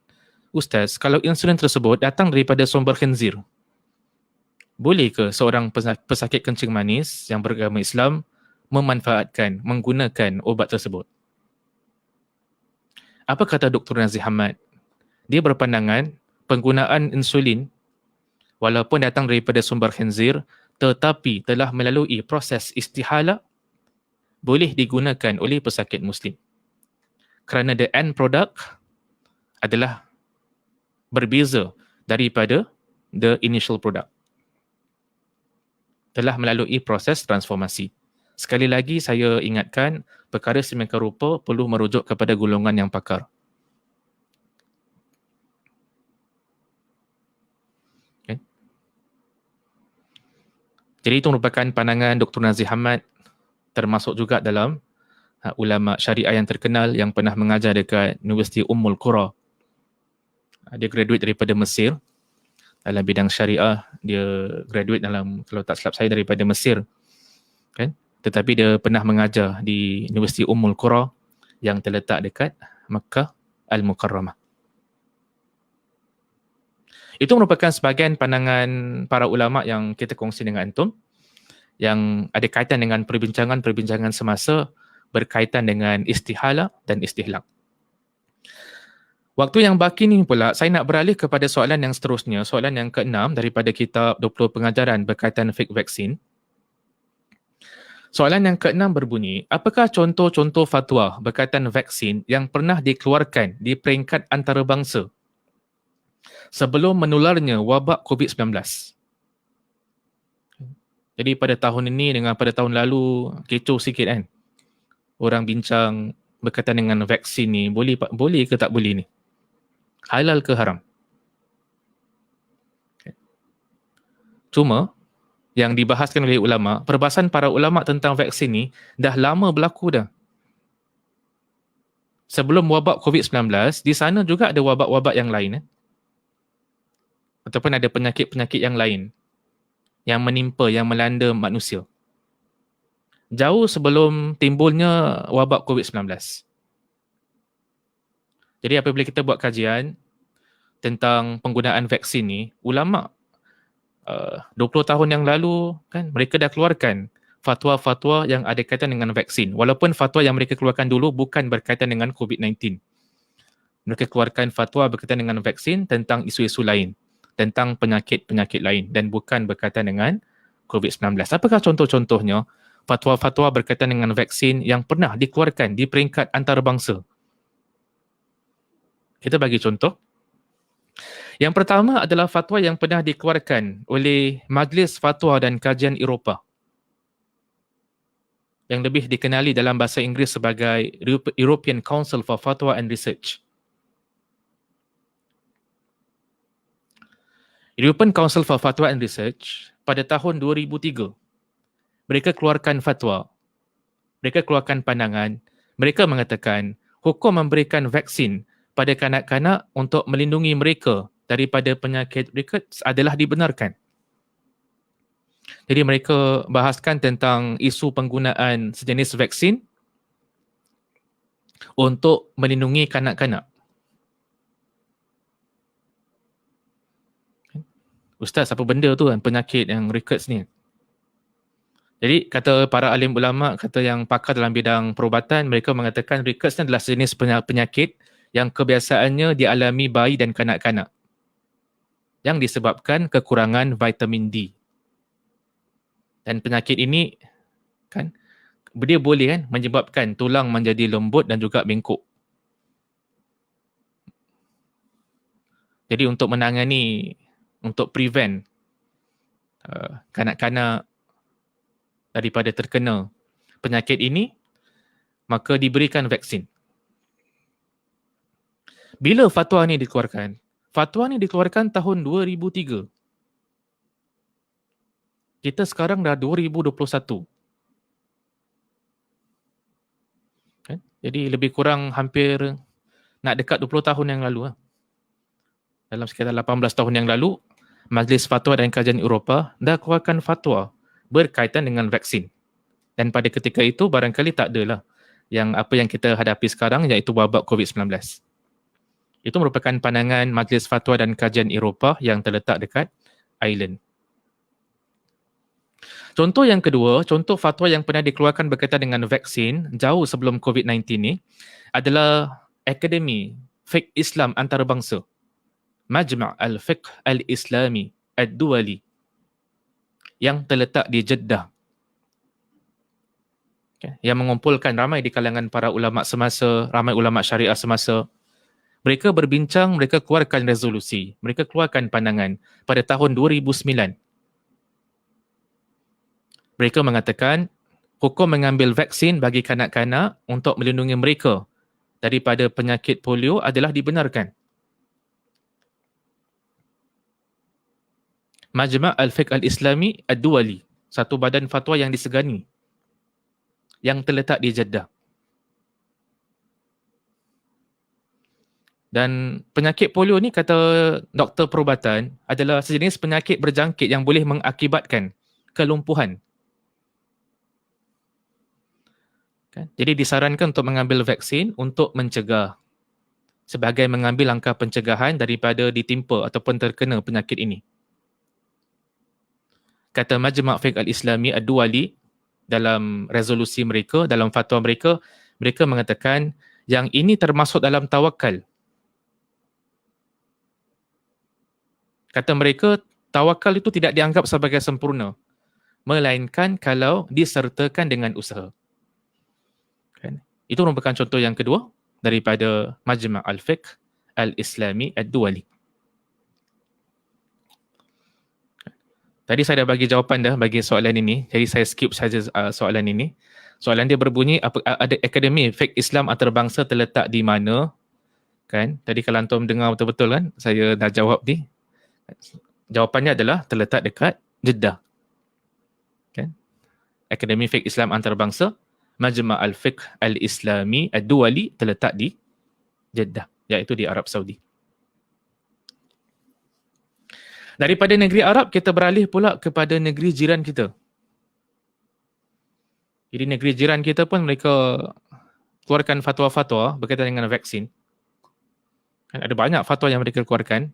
Ustaz, kalau insulin tersebut datang daripada sumber khinzir, boleh ke seorang pesakit kencing manis yang beragama Islam menggunakan obat tersebut? Apa kata Dr. Nazih Hamad? Dia berpandangan penggunaan insulin walaupun datang daripada sumber khinzir tetapi telah melalui proses istihala boleh digunakan oleh pesakit Muslim. Kerana the end product adalah berbeza daripada the initial product. Telah melalui proses transformasi. Sekali lagi saya ingatkan, perkara sedemikian rupa perlu merujuk kepada golongan yang pakar. Okay. Jadi itu merupakan pandangan Dr. Nazih Hamad, termasuk juga dalam ulama syariah yang terkenal yang pernah mengajar dekat Universiti Ummul Qura. Dia graduate daripada Mesir dalam bidang syariah. Dia graduate dalam, kalau tak silap saya, daripada Mesir, kan? Tetapi dia pernah mengajar di Universiti Ummul Qura yang terletak dekat Makkah Al-Mukarramah. Itu merupakan sebahagian pandangan para ulama yang kita kongsi dengan antum, yang ada kaitan dengan perbincangan-perbincangan semasa berkaitan dengan istihala dan istihlak. Waktu yang baki ni pula, saya nak beralih kepada soalan yang seterusnya, soalan yang ke-6 daripada kitab 20 pengajaran berkaitan fake vaksin. Soalan yang ke-6 berbunyi, apakah contoh-contoh fatwa berkaitan vaksin yang pernah dikeluarkan di peringkat antarabangsa sebelum menularnya wabak COVID-19? Jadi pada tahun ini dengan pada tahun lalu, kecoh sikit kan? Orang bincang berkaitan dengan vaksin ni, boleh ke tak boleh ni? Halal ke haram? Cuma, yang dibahaskan oleh ulama, perbahasan para ulama tentang vaksin ni dah lama berlaku dah. Sebelum wabak COVID-19, di sana juga ada wabak-wabak yang lain. Ataupun ada penyakit-penyakit yang lain yang menimpa, yang melanda manusia. Jauh sebelum timbulnya wabak COVID-19. Jadi apabila kita buat kajian tentang penggunaan vaksin ni, ulama 20 tahun yang lalu kan mereka dah keluarkan fatwa-fatwa yang ada kaitan dengan vaksin. Walaupun fatwa yang mereka keluarkan dulu bukan berkaitan dengan COVID-19. Mereka keluarkan fatwa berkaitan dengan vaksin tentang isu-isu lain, tentang penyakit-penyakit lain dan bukan berkaitan dengan COVID-19. Apakah contoh-contohnya fatwa-fatwa berkaitan dengan vaksin yang pernah dikeluarkan di peringkat antarabangsa? Kita bagi contoh. Yang pertama adalah fatwa yang pernah dikeluarkan oleh Majlis Fatwa dan Kajian Eropah, yang lebih dikenali dalam bahasa Inggeris sebagai European Council for Fatwa and Research. European Council for Fatwa and Research pada tahun 2003, mereka keluarkan fatwa, mereka keluarkan pandangan, mereka mengatakan hukum memberikan vaksin pada kanak-kanak untuk melindungi mereka daripada penyakit rickets adalah dibenarkan. Jadi mereka bahaskan tentang isu penggunaan sejenis vaksin untuk melindungi kanak-kanak. Ustaz, apa benda tu kan penyakit yang rickets ni? Jadi kata para alim ulama, kata yang pakar dalam bidang perubatan, mereka mengatakan rickets ni adalah sejenis penyakit yang kebiasaannya dialami bayi dan kanak-kanak yang disebabkan kekurangan vitamin D. Dan penyakit ini kan dia boleh kan menyebabkan tulang menjadi lembut dan juga bengkok. Jadi untuk menangani, untuk prevent kanak-kanak daripada terkena penyakit ini, maka diberikan vaksin. Bila fatwa ni dikeluarkan? Fatwa ni dikeluarkan tahun 2003. Kita sekarang dah 2021. Kan? Jadi lebih kurang hampir nak dekat 20 tahun yang lalu. Dalam sekitar 18 tahun yang lalu, Majlis Fatwa dan Kajian Eropah dah keluarkan fatwa berkaitan dengan vaksin. Dan pada ketika itu barangkali tak adalah yang apa yang kita hadapi sekarang iaitu wabak COVID-19. Itu merupakan pandangan Majlis Fatwa dan Kajian Eropah yang terletak dekat Ireland. Contoh yang kedua, contoh fatwa yang pernah dikeluarkan berkaitan dengan vaksin jauh sebelum COVID-19 ni adalah Akademi Fiqh Islam Antarabangsa, Majma' Al-Fiqh Al-Islami Ad-Duwali yang terletak di Jeddah. Okay. Yang mengumpulkan ramai di kalangan para ulama semasa, ramai ulama syariah semasa. Mereka berbincang, mereka keluarkan resolusi, mereka keluarkan pandangan pada tahun 2009. Mereka mengatakan hukum mengambil vaksin bagi kanak-kanak untuk melindungi mereka daripada penyakit polio adalah dibenarkan. Majma' Al-Fiqh Al-Islami Ad-Duwali, satu badan fatwa yang disegani, yang terletak di Jeddah. Dan penyakit polio ni, kata doktor perubatan, adalah sejenis penyakit berjangkit yang boleh mengakibatkan kelumpuhan. Kan? Jadi disarankan untuk mengambil vaksin untuk mencegah, sebagai mengambil langkah pencegahan daripada ditimpa ataupun terkena penyakit ini. Kata Majma' Fiqh Al-Islami Ad-Duwali dalam resolusi mereka, dalam fatwa mereka, mereka mengatakan yang ini termasuk dalam tawakal. Kata mereka, tawakal itu tidak dianggap sebagai sempurna, melainkan kalau disertakan dengan usaha. Kan? Itu merupakan contoh yang kedua daripada Majma' Al-Fiqh Al-Islami Ad-Duwali. Tadi saya dah bagi jawapan dah bagi soalan ini, jadi saya skip saja soalan ini. Soalan dia berbunyi, ada Akademi Fiqh Islam Antarabangsa terletak di mana? Kan? Tadi kalau antum dengar betul-betul kan, saya dah jawab ni. Jawapannya adalah terletak dekat Jeddah. Kan? Akademi Fiqh Islam Antarabangsa, Majma' Al-Fiqh Al-Islami Ad-Duwali terletak di Jeddah, iaitu di Arab Saudi. Daripada negeri Arab, kita beralih pula kepada negeri jiran kita. Jadi negeri jiran kita pun mereka keluarkan fatwa-fatwa berkaitan dengan vaksin. Kan ada banyak fatwa yang mereka keluarkan.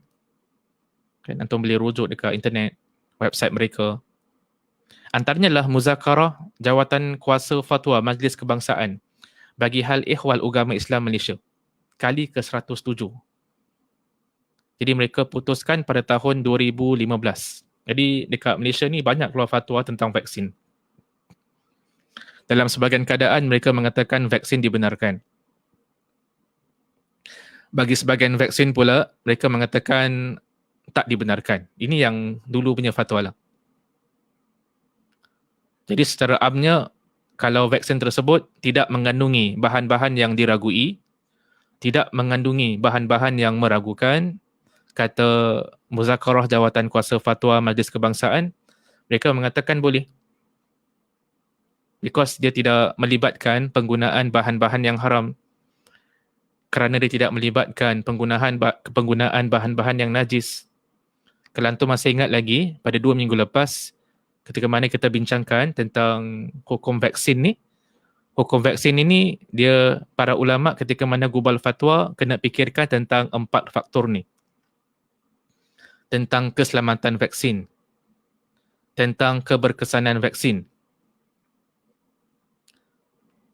Kan antum boleh rujuk dekat internet, website mereka. Antaranya adalah Muzakarah Jawatan Kuasa Fatwa Majlis Kebangsaan bagi hal Ihwal Agama Islam Malaysia, kali ke-107. Jadi mereka putuskan pada tahun 2015. Jadi dekat Malaysia ni banyak keluar fatwa tentang vaksin. Dalam sebahagian keadaan mereka mengatakan vaksin dibenarkan. Bagi sebahagian vaksin pula, mereka mengatakan tak dibenarkan. Ini yang dulu punya fatwa lah. Jadi secara amnya, kalau vaksin tersebut tidak mengandungi bahan-bahan yang diragui, tidak mengandungi bahan-bahan yang meragukan, kata Muzakarah Jawatan Kuasa Fatwa Majlis Kebangsaan, mereka mengatakan boleh. Because dia tidak melibatkan penggunaan bahan-bahan yang haram. Kerana dia tidak melibatkan penggunaan bahan-bahan yang najis. Kalau antum masih ingat lagi, pada 2 minggu lepas, ketika mana kita bincangkan tentang hukum vaksin ni, hukum vaksin ini, dia para ulama ketika mana gubal fatwa kena fikirkan tentang 4 faktor ni. Tentang keselamatan vaksin, tentang keberkesanan vaksin,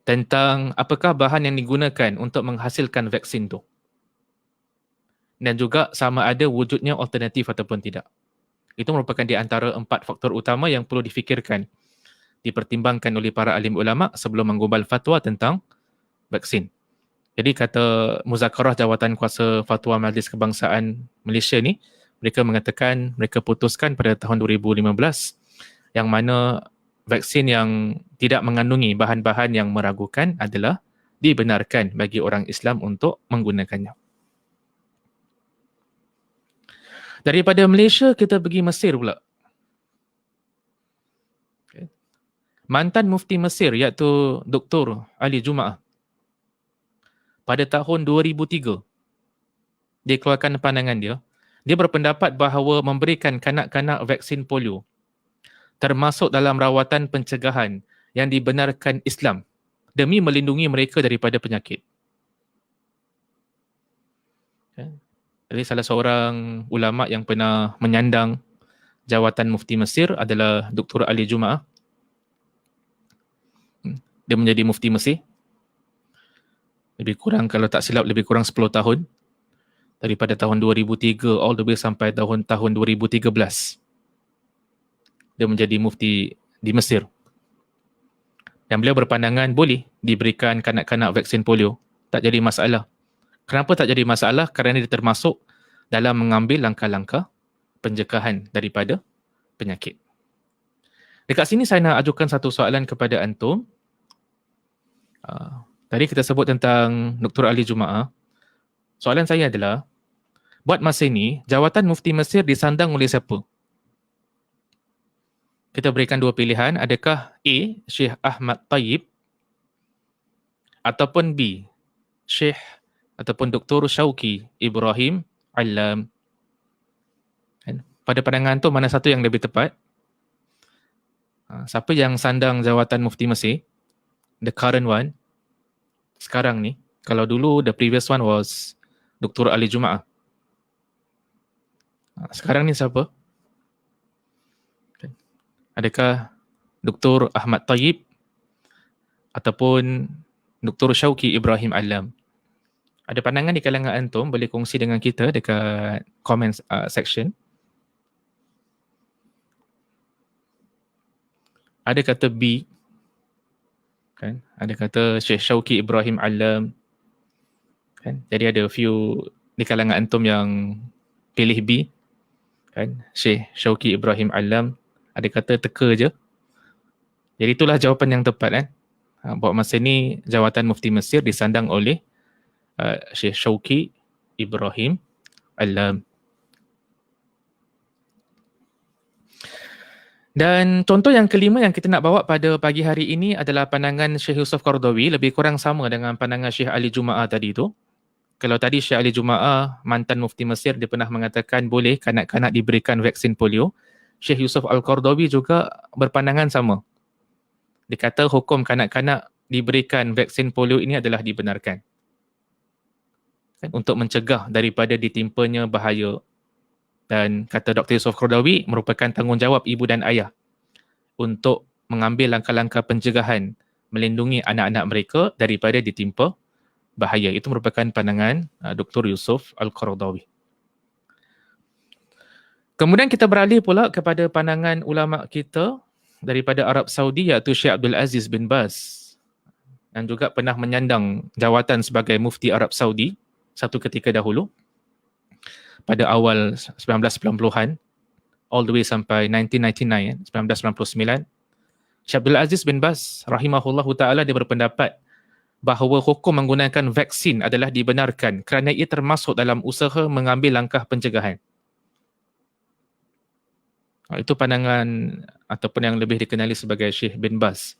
tentang apakah bahan yang digunakan untuk menghasilkan vaksin tu, dan juga sama ada wujudnya alternatif ataupun tidak. Itu merupakan di antara 4 faktor utama yang perlu difikirkan, dipertimbangkan oleh para alim ulama sebelum menggubal fatwa tentang vaksin. Jadi kata Muzakarah Jawatan Kuasa Fatwa Majlis Kebangsaan Malaysia ni, mereka mengatakan, mereka putuskan pada tahun 2015 yang mana vaksin yang tidak mengandungi bahan-bahan yang meragukan adalah dibenarkan bagi orang Islam untuk menggunakannya. Daripada Malaysia, kita pergi Mesir pula. mantan mufti Mesir iaitu Dr. Ali Jumaah pada tahun 2003 dia keluarkan pandangan dia. Dia berpendapat bahawa memberikan kanak-kanak vaksin polio termasuk dalam rawatan pencegahan yang dibenarkan Islam demi melindungi mereka daripada penyakit. Jadi salah seorang ulama yang pernah menyandang jawatan mufti Mesir adalah Dr. Ali Jumaah. Dia menjadi mufti Mesir. Lebih kurang, kalau tak silap, lebih kurang 10 tahun. Daripada tahun 2003 all the way sampai tahun 2013. Dia menjadi mufti di Mesir. Dan beliau berpandangan boleh diberikan kanak-kanak vaksin polio. Tak jadi masalah. Kenapa tak jadi masalah? Kerana dia termasuk dalam mengambil langkah-langkah pencegahan daripada penyakit. Dekat sini saya nak ajukan satu soalan kepada antum. Tadi kita sebut tentang Dr. Ali Jumaah. Soalan saya adalah, buat masa ini, jawatan mufti Mesir disandang oleh siapa? Kita berikan dua pilihan. Adakah A, Syekh Ahmad Tayyib, ataupun B, Syekh ataupun Dr. Syauqi Ibrahim Allam? Pada pandangan tu, mana satu yang lebih tepat? Siapa yang sandang jawatan mufti Mesir? The current one. Sekarang ni. Kalau dulu, the previous one was Dr. Ali Jumaah. Sekarang ni siapa? Adakah Dr. Ahmad Tayyib ataupun Dr. Syauqi Ibrahim Allam? Ada pandangan di kalangan antum, boleh kongsi dengan kita dekat comment section. Ada kata B, kan? Ada kata Syekh Syauqi Ibrahim Allam, kan? Jadi ada few di kalangan antum yang pilih B, kan? Syekh Syauqi Ibrahim Allam. Ada kata teka je. Jadi itulah jawapan yang tepat, kan? Buat masa ni jawatan mufti Mesir disandang oleh Syekh Syauqi Ibrahim Allam. Dan contoh yang kelima yang kita nak bawa pada pagi hari ini adalah pandangan Syekh Yusuf Qaradawi, lebih kurang sama dengan pandangan Syekh Ali Jumaah tadi tu. Kalau tadi Syekh Ali Jumaah, mantan mufti Mesir, dia pernah mengatakan boleh kanak-kanak diberikan vaksin polio. Syekh Yusuf Al-Qaradawi juga berpandangan sama. Dia kata hukum kanak-kanak diberikan vaksin polio ini adalah dibenarkan. Untuk mencegah daripada ditimpanya bahaya. Dan kata Dr. Yusuf Qaradawi merupakan tanggungjawab ibu dan ayah untuk mengambil langkah-langkah pencegahan melindungi anak-anak mereka daripada ditimpa bahaya. Itu merupakan pandangan Dr. Yusuf Al-Qaradawi. Kemudian kita beralih pula kepada pandangan ulama kita daripada Arab Saudi, iaitu Syekh Abdul Aziz bin Baz, dan juga pernah menyandang jawatan sebagai mufti Arab Saudi satu ketika dahulu pada awal 1990-an all the way sampai 1999, 1999. Syekh Abdul Aziz bin Baz rahimahullahu ta'ala, dia berpendapat bahawa hukum menggunakan vaksin adalah dibenarkan kerana ia termasuk dalam usaha mengambil langkah pencegahan. Itu pandangan ataupun yang lebih dikenali sebagai Syekh bin Baz.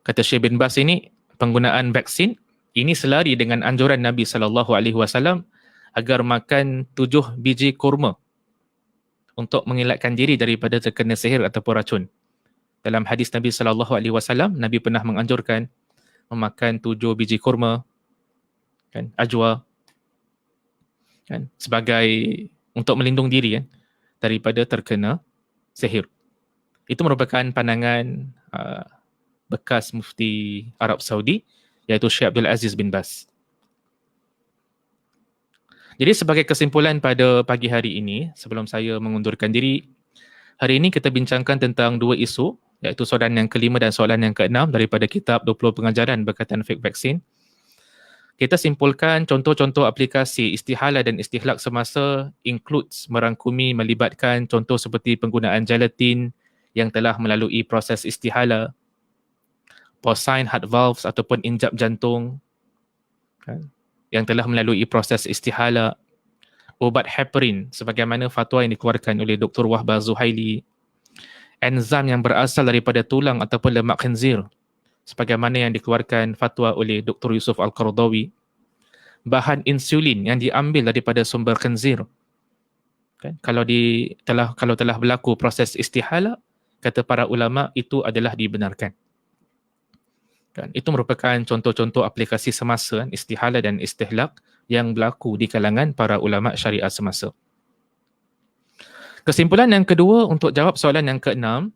Kata Syekh bin Baz ini, penggunaan vaksin ini selari dengan anjuran Nabi SAW agar makan 7 biji kurma untuk mengelakkan diri daripada terkena sihir ataupun racun. Dalam hadis Nabi SAW, Nabi pernah menganjurkan memakan 7 biji kurma, kan, ajwa, kan, sebagai untuk melindung diri, kan, daripada terkena sihir. Itu merupakan pandangan bekas mufti Arab Saudi, iaitu Syekh Abdul Aziz bin Baz. Jadi sebagai kesimpulan pada pagi hari ini, sebelum saya mengundurkan diri, hari ini kita bincangkan tentang dua isu, iaitu soalan yang kelima dan soalan yang keenam daripada kitab 20 pengajaran berkaitan fake vaksin. Kita simpulkan contoh-contoh aplikasi istihala dan istihlak semasa includes merangkumi melibatkan contoh seperti penggunaan gelatin yang telah melalui proses istihala, porcine heart valves ataupun injap jantung, kan, yang telah melalui proses istihala, ubat heparin sebagaimana fatwa yang dikeluarkan oleh Dr. Wahbah Zuhaili, enzim yang berasal daripada tulang ataupun lemak khinzir, sebagaimana yang dikeluarkan fatwa oleh Dr. Yusuf Al-Qaradawi, bahan insulin yang diambil daripada sumber khinzir. Kan? Kalau telah berlaku proses istihala, kata para ulama, itu adalah dibenarkan. Kan? Itu merupakan contoh-contoh aplikasi semasa, istihala dan istihlak yang berlaku di kalangan para ulama syariah semasa. Kesimpulan yang kedua untuk jawab soalan yang keenam,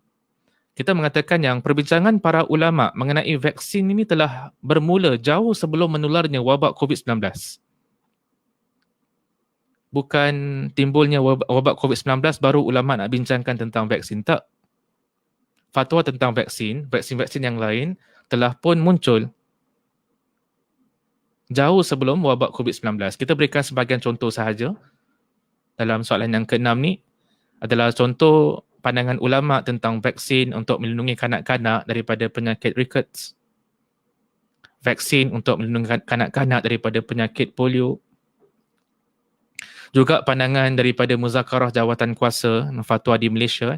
kita mengatakan yang perbincangan para ulama mengenai vaksin ini telah bermula jauh sebelum menularnya wabak COVID-19. Bukan timbulnya wabak COVID-19 baru ulama nak bincangkan tentang vaksin, tak. Fatwa tentang vaksin yang lain telah pun muncul jauh sebelum wabak COVID-19. Kita berikan sebahagian contoh sahaja. Dalam soalan yang keenam ni adalah contoh pandangan ulama tentang vaksin untuk melindungi kanak-kanak daripada penyakit rickets. Vaksin untuk melindungi kanak-kanak daripada penyakit polio. Juga pandangan daripada Muzakarah Jawatan Kuasa Fatwa di Malaysia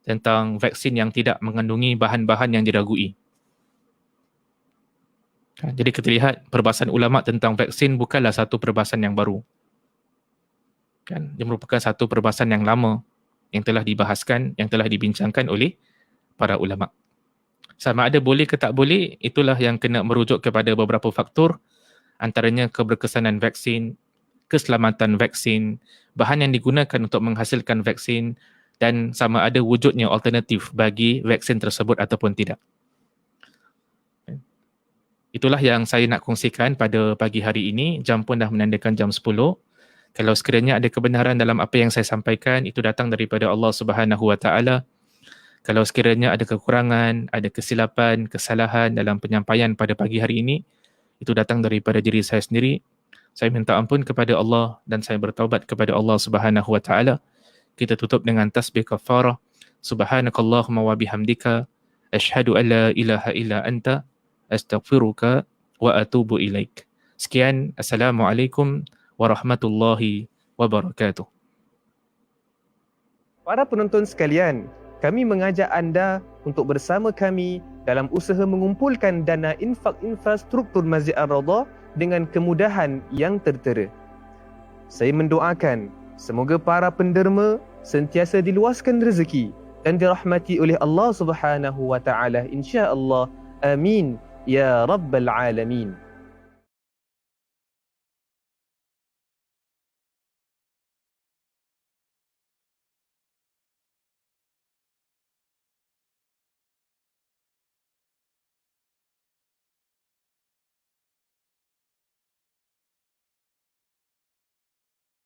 tentang vaksin yang tidak mengandungi bahan-bahan yang diragui. Jadi kita lihat perbahasan ulama tentang vaksin bukanlah satu perbahasan yang baru. Kan? Dia merupakan satu perbahasan yang lama yang telah dibahaskan, yang telah dibincangkan oleh para ulama. Sama ada boleh ke tak boleh, itulah yang kena merujuk kepada beberapa faktor, antaranya keberkesanan vaksin, keselamatan vaksin, bahan yang digunakan untuk menghasilkan vaksin, dan sama ada wujudnya alternatif bagi vaksin tersebut ataupun tidak. Itulah yang saya nak kongsikan pada pagi hari ini. Jam pun dah menandakan jam 10. Kalau sekiranya ada kebenaran dalam apa yang saya sampaikan, itu datang daripada Allah Subhanahu Wa Taala. Kalau sekiranya ada kekurangan, ada kesilapan, kesalahan dalam penyampaian pada pagi hari ini, itu datang daripada diri saya sendiri. Saya minta ampun kepada Allah dan saya bertaubat kepada Allah Subhanahu Wa Taala. Kita tutup dengan tasbih kafarah. Subhanakallahumma wa bihamdika asyhadu an la ilaha illa anta astaghfiruka wa atubu ilaik. Sekian, Assalamualaikum warahmatullahi wabarakatuh. Para penonton sekalian, kami mengajak anda untuk bersama kami dalam usaha mengumpulkan dana infak infrastruktur Masjid Ar-Raudhah dengan kemudahan yang tertera. Saya mendoakan semoga para penderma sentiasa diluaskan rezeki dan dirahmati oleh Allah Subhanahu Wa Taala, insya-Allah. Amin ya rabbal alamin.